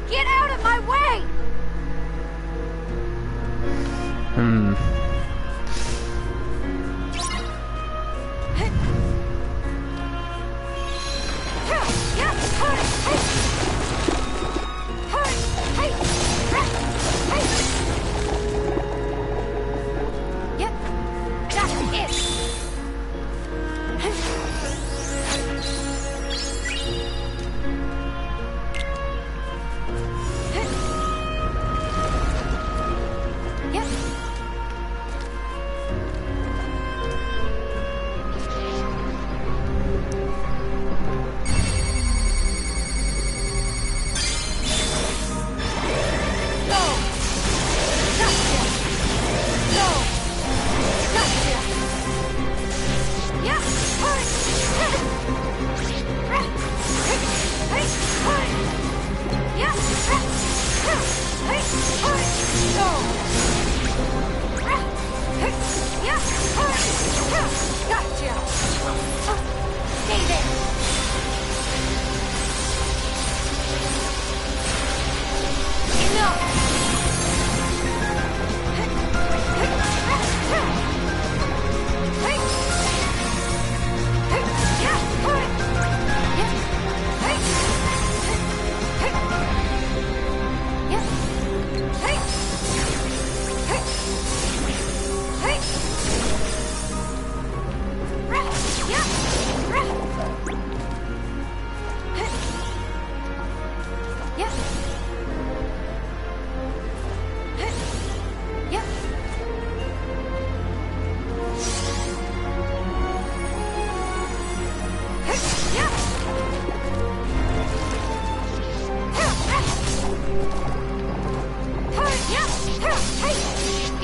Get out of my way!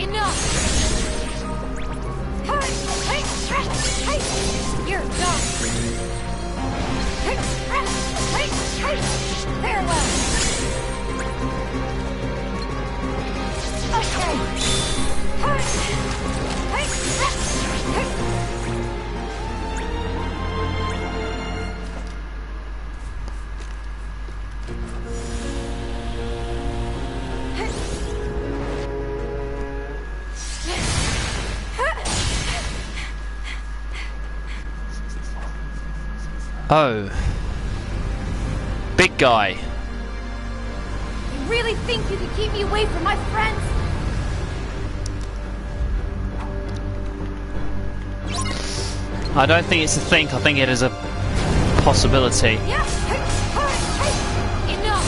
Enough! You're done! Farewell! Okay! Oh. Big guy. You really think you can keep me away from my friends? I don't think it's a think, I think it is a possibility. Yeah. Enough.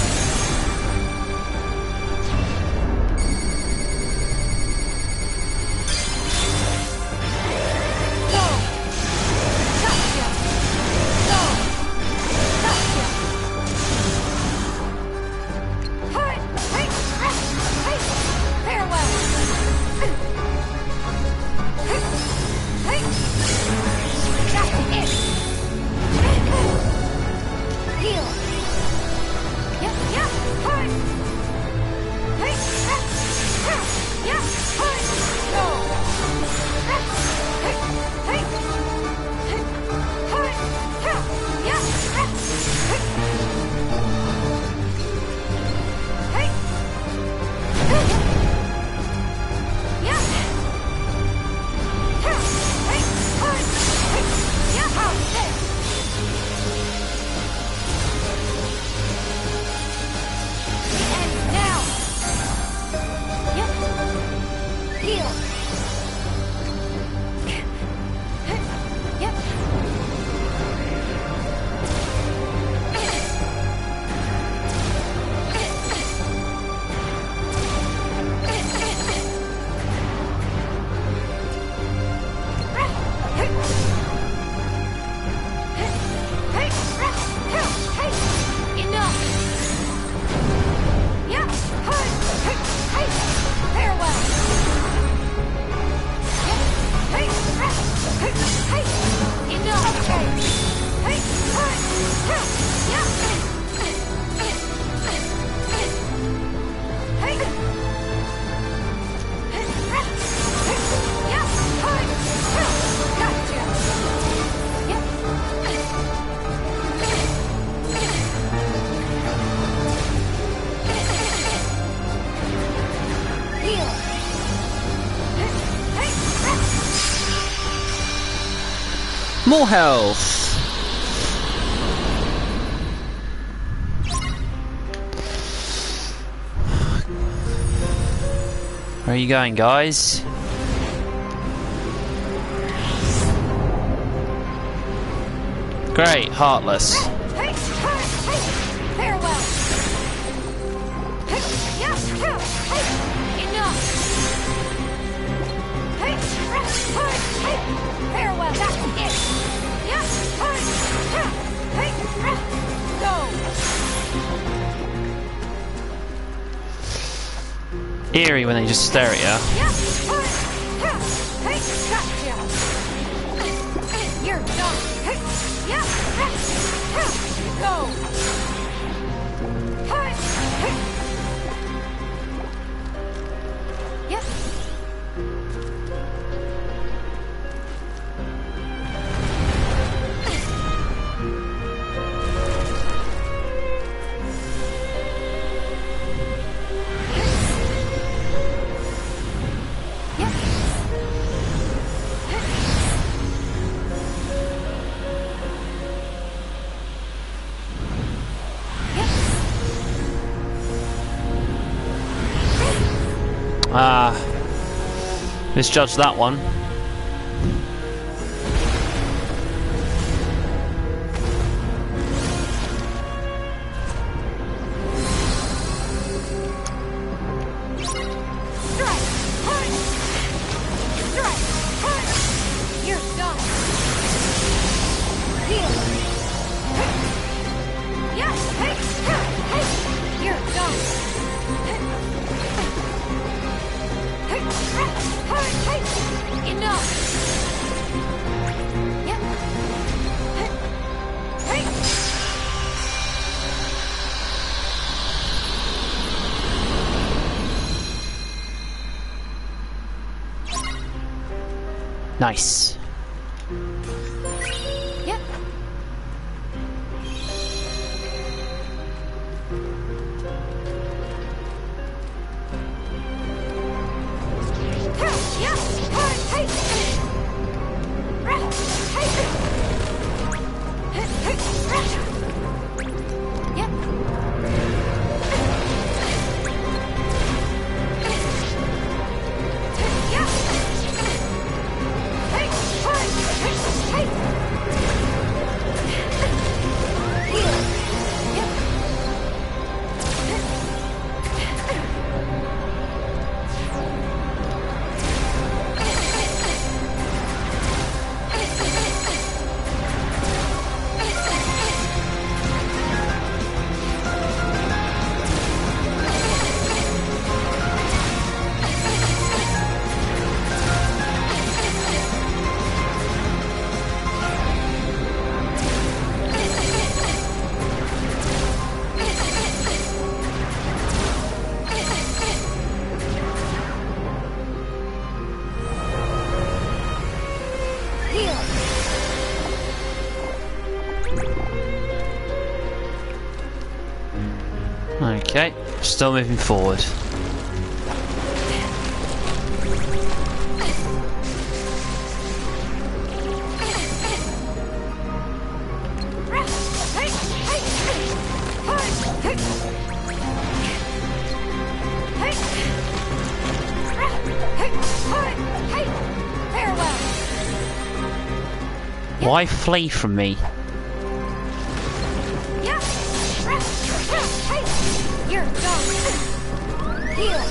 Go. Gotcha. Go. Gotcha. Farewell. That's it. Heal. Yep, yep. Yep. Go. More health. Where are you going, guys? Great, heartless. Farewell. Enough. Farewell. That's it. Go. Eerie when they just stare at you. Gotcha. You're done. Go. Yep. Ah, misjudged that one. You're done. Heal. Yes. You're done. Nice. Yep. Okay, still moving forward. Why flee from me? You're done. Heal.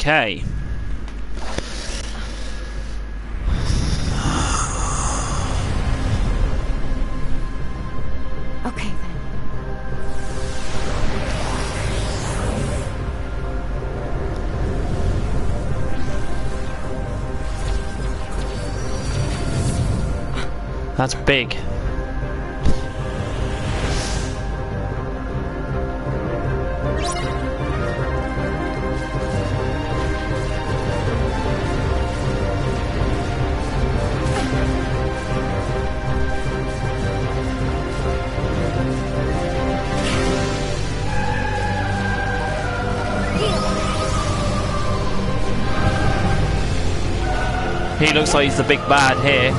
Okay. Okay then. That's big. He looks like he's the big bad here.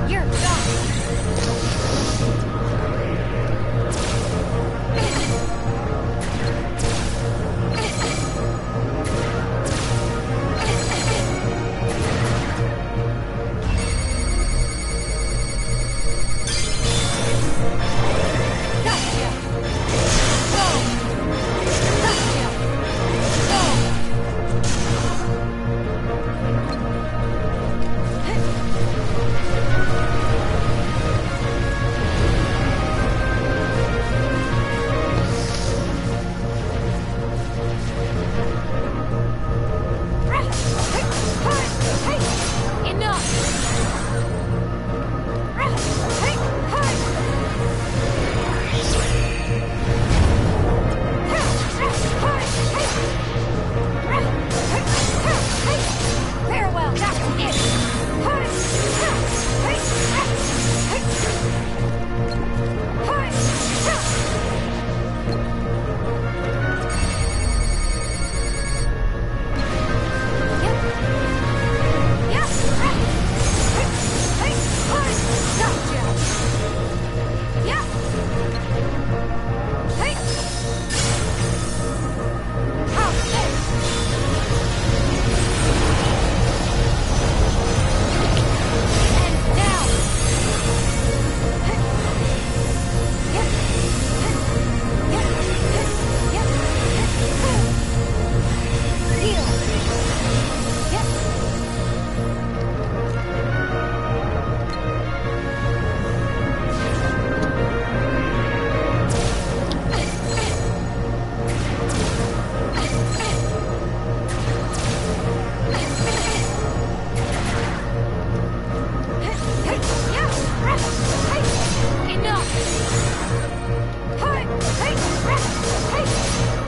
You're gone. Gotcha. Go. Gotcha. Farewell, that's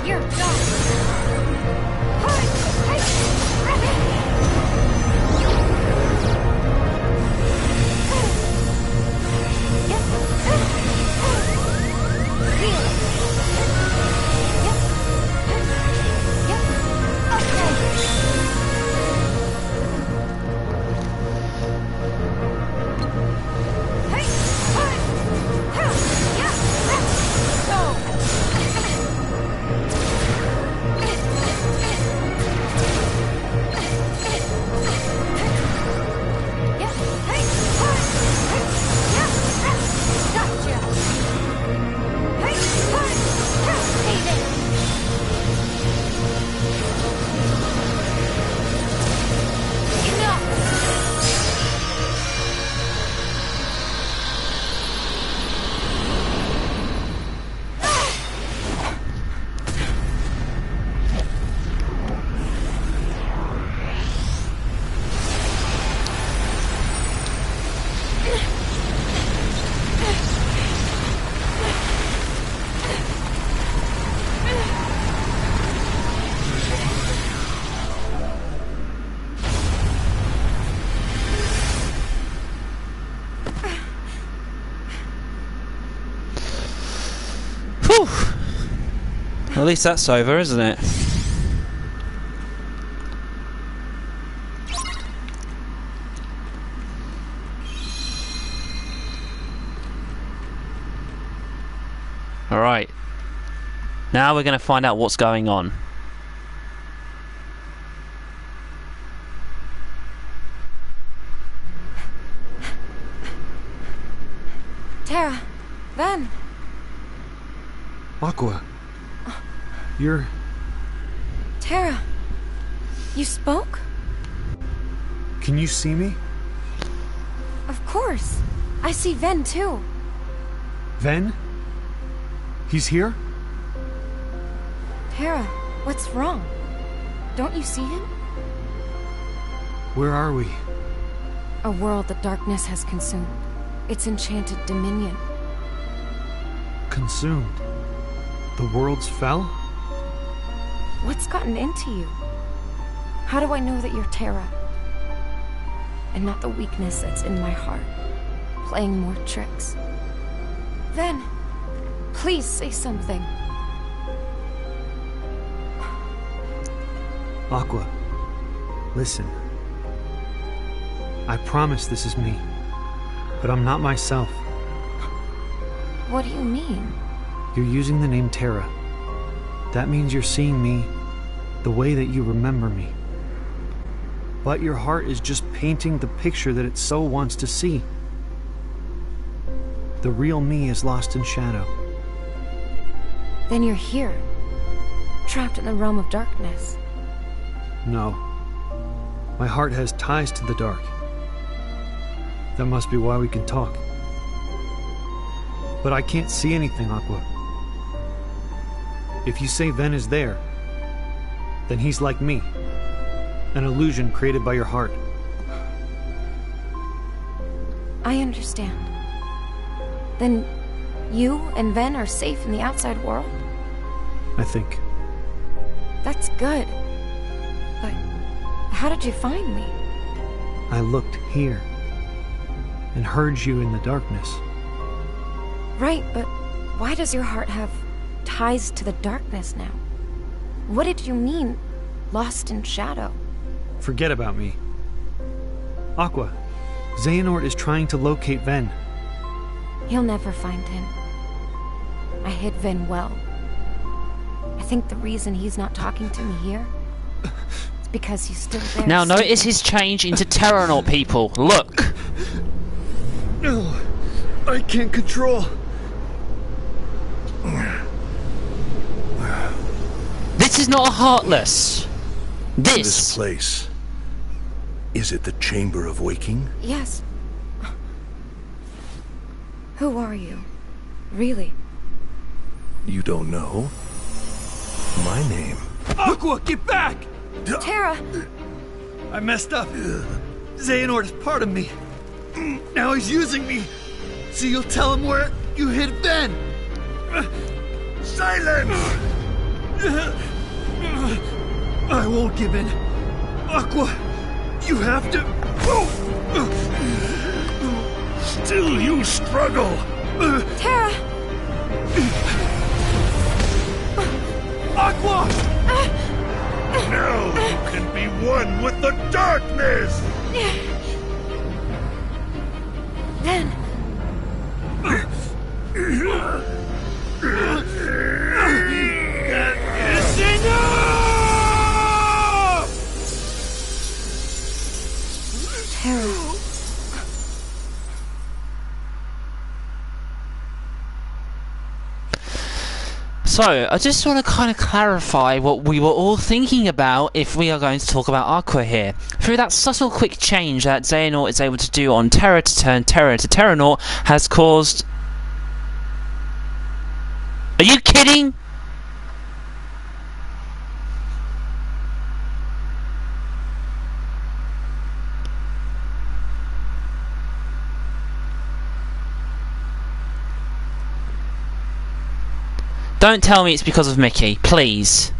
You're Whew. At least that's over, isn't it? Alright. Now we're going to find out what's going on. Terra, Ven. Aqua. You're... Terra, you spoke? Can you see me? Of course. I see Ven too. Ven? He's here? Terra, what's wrong? Don't you see him? Where are we? A world that darkness has consumed. Its enchanted dominion. Consumed. The worlds fell? What's gotten into you? How do I know that you're Terra? And not the weakness that's in my heart, playing more tricks. Ven, please say something. Aqua, listen. I promise this is me, but I'm not myself. What do you mean? You're using the name Terra. That means you're seeing me the way that you remember me. But your heart is just painting the picture that it so wants to see. The real me is lost in shadow. Then you're here, trapped in the realm of darkness. No. My heart has ties to the dark. That must be why we can talk. But I can't see anything, Aqua. If you say Ven is there, then he's like me. An illusion created by your heart. I understand. Then you and Ven are safe in the outside world? I think. That's good. But how did you find me? I looked here and heard you in the darkness. Right, but why does your heart have ties to the darkness now? What did you mean, lost in shadow? Forget about me. Aqua, Xehanort is trying to locate Ven. He'll never find him. I hid Ven well. I think the reason he's not talking to me here is because he's still there. Now notice his change into Terranaut, people. Look. No, I can't control. This is not a Heartless. This place. Is it the Chamber of Waking? Yes. Who are you? Really? You don't know? My name. Aqua, get back! Terra! I messed up. Xehanort is part of me. Now he's using me. So you'll tell him where you hid Ven. Silence! I won't give in. Aqua, you have to... Still you struggle! Terra! Aqua! Now you can be one with the darkness! Ven! It's enough! Terra. So, I just want to kind of clarify what we were all thinking about if we are going to talk about Aqua here. Through that subtle quick change that Xehanort is able to do on Terra to turn Terra into Terranaut has caused... Are you kidding? Don't tell me it's because of Mickey, please.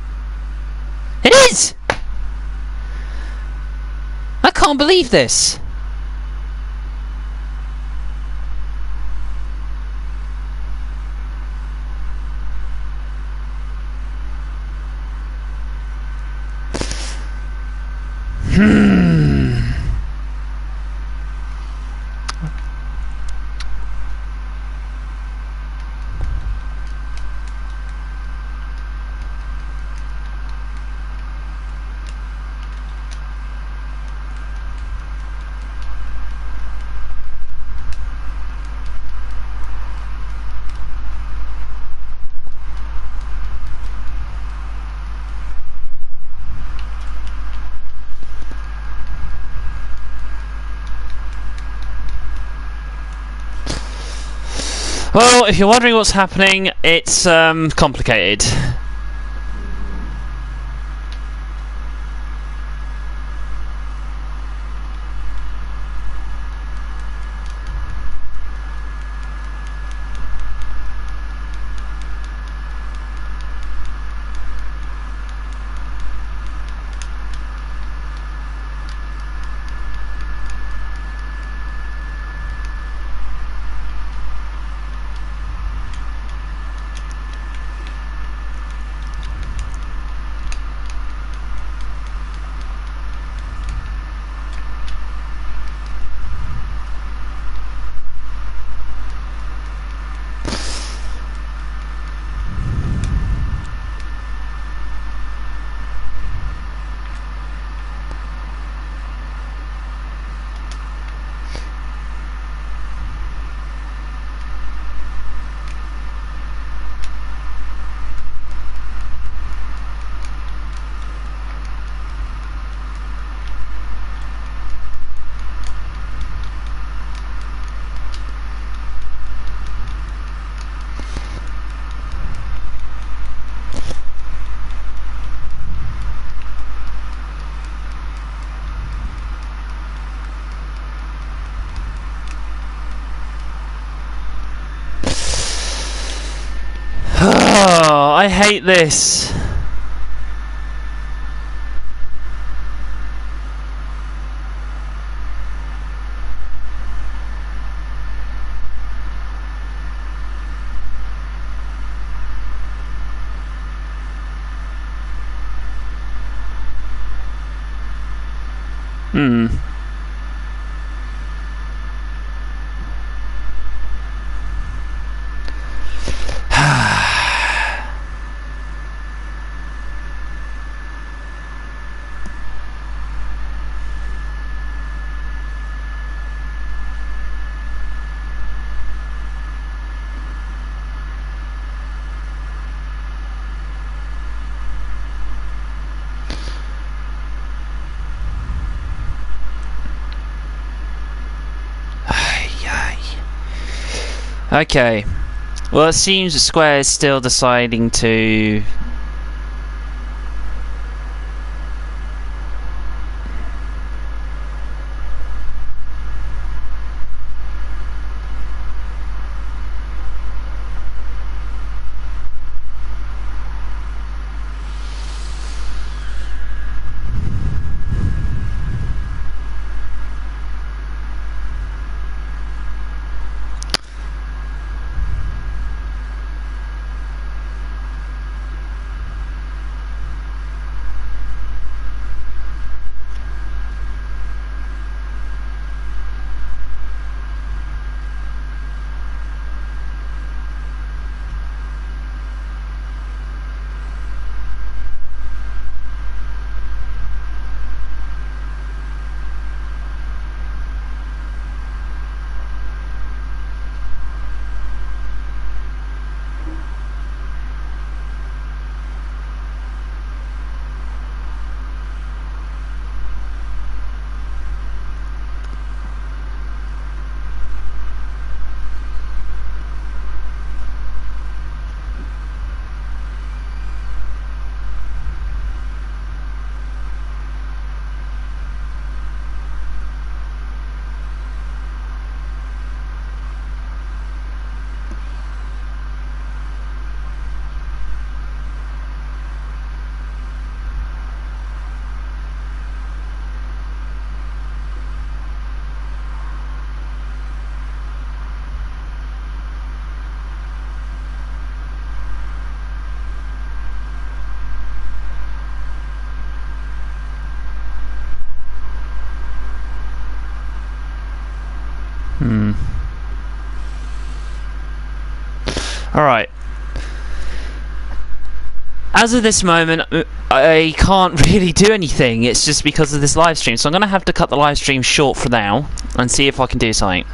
It is! I can't believe this. Well, if you're wondering what's happening, it's complicated. Oh, I hate this. Okay. Well, it seems that Square is still deciding to... Alright. As of this moment, I can't really do anything. It's just because of this live stream. So I'm going to have to cut the live stream short for now and see if I can do something.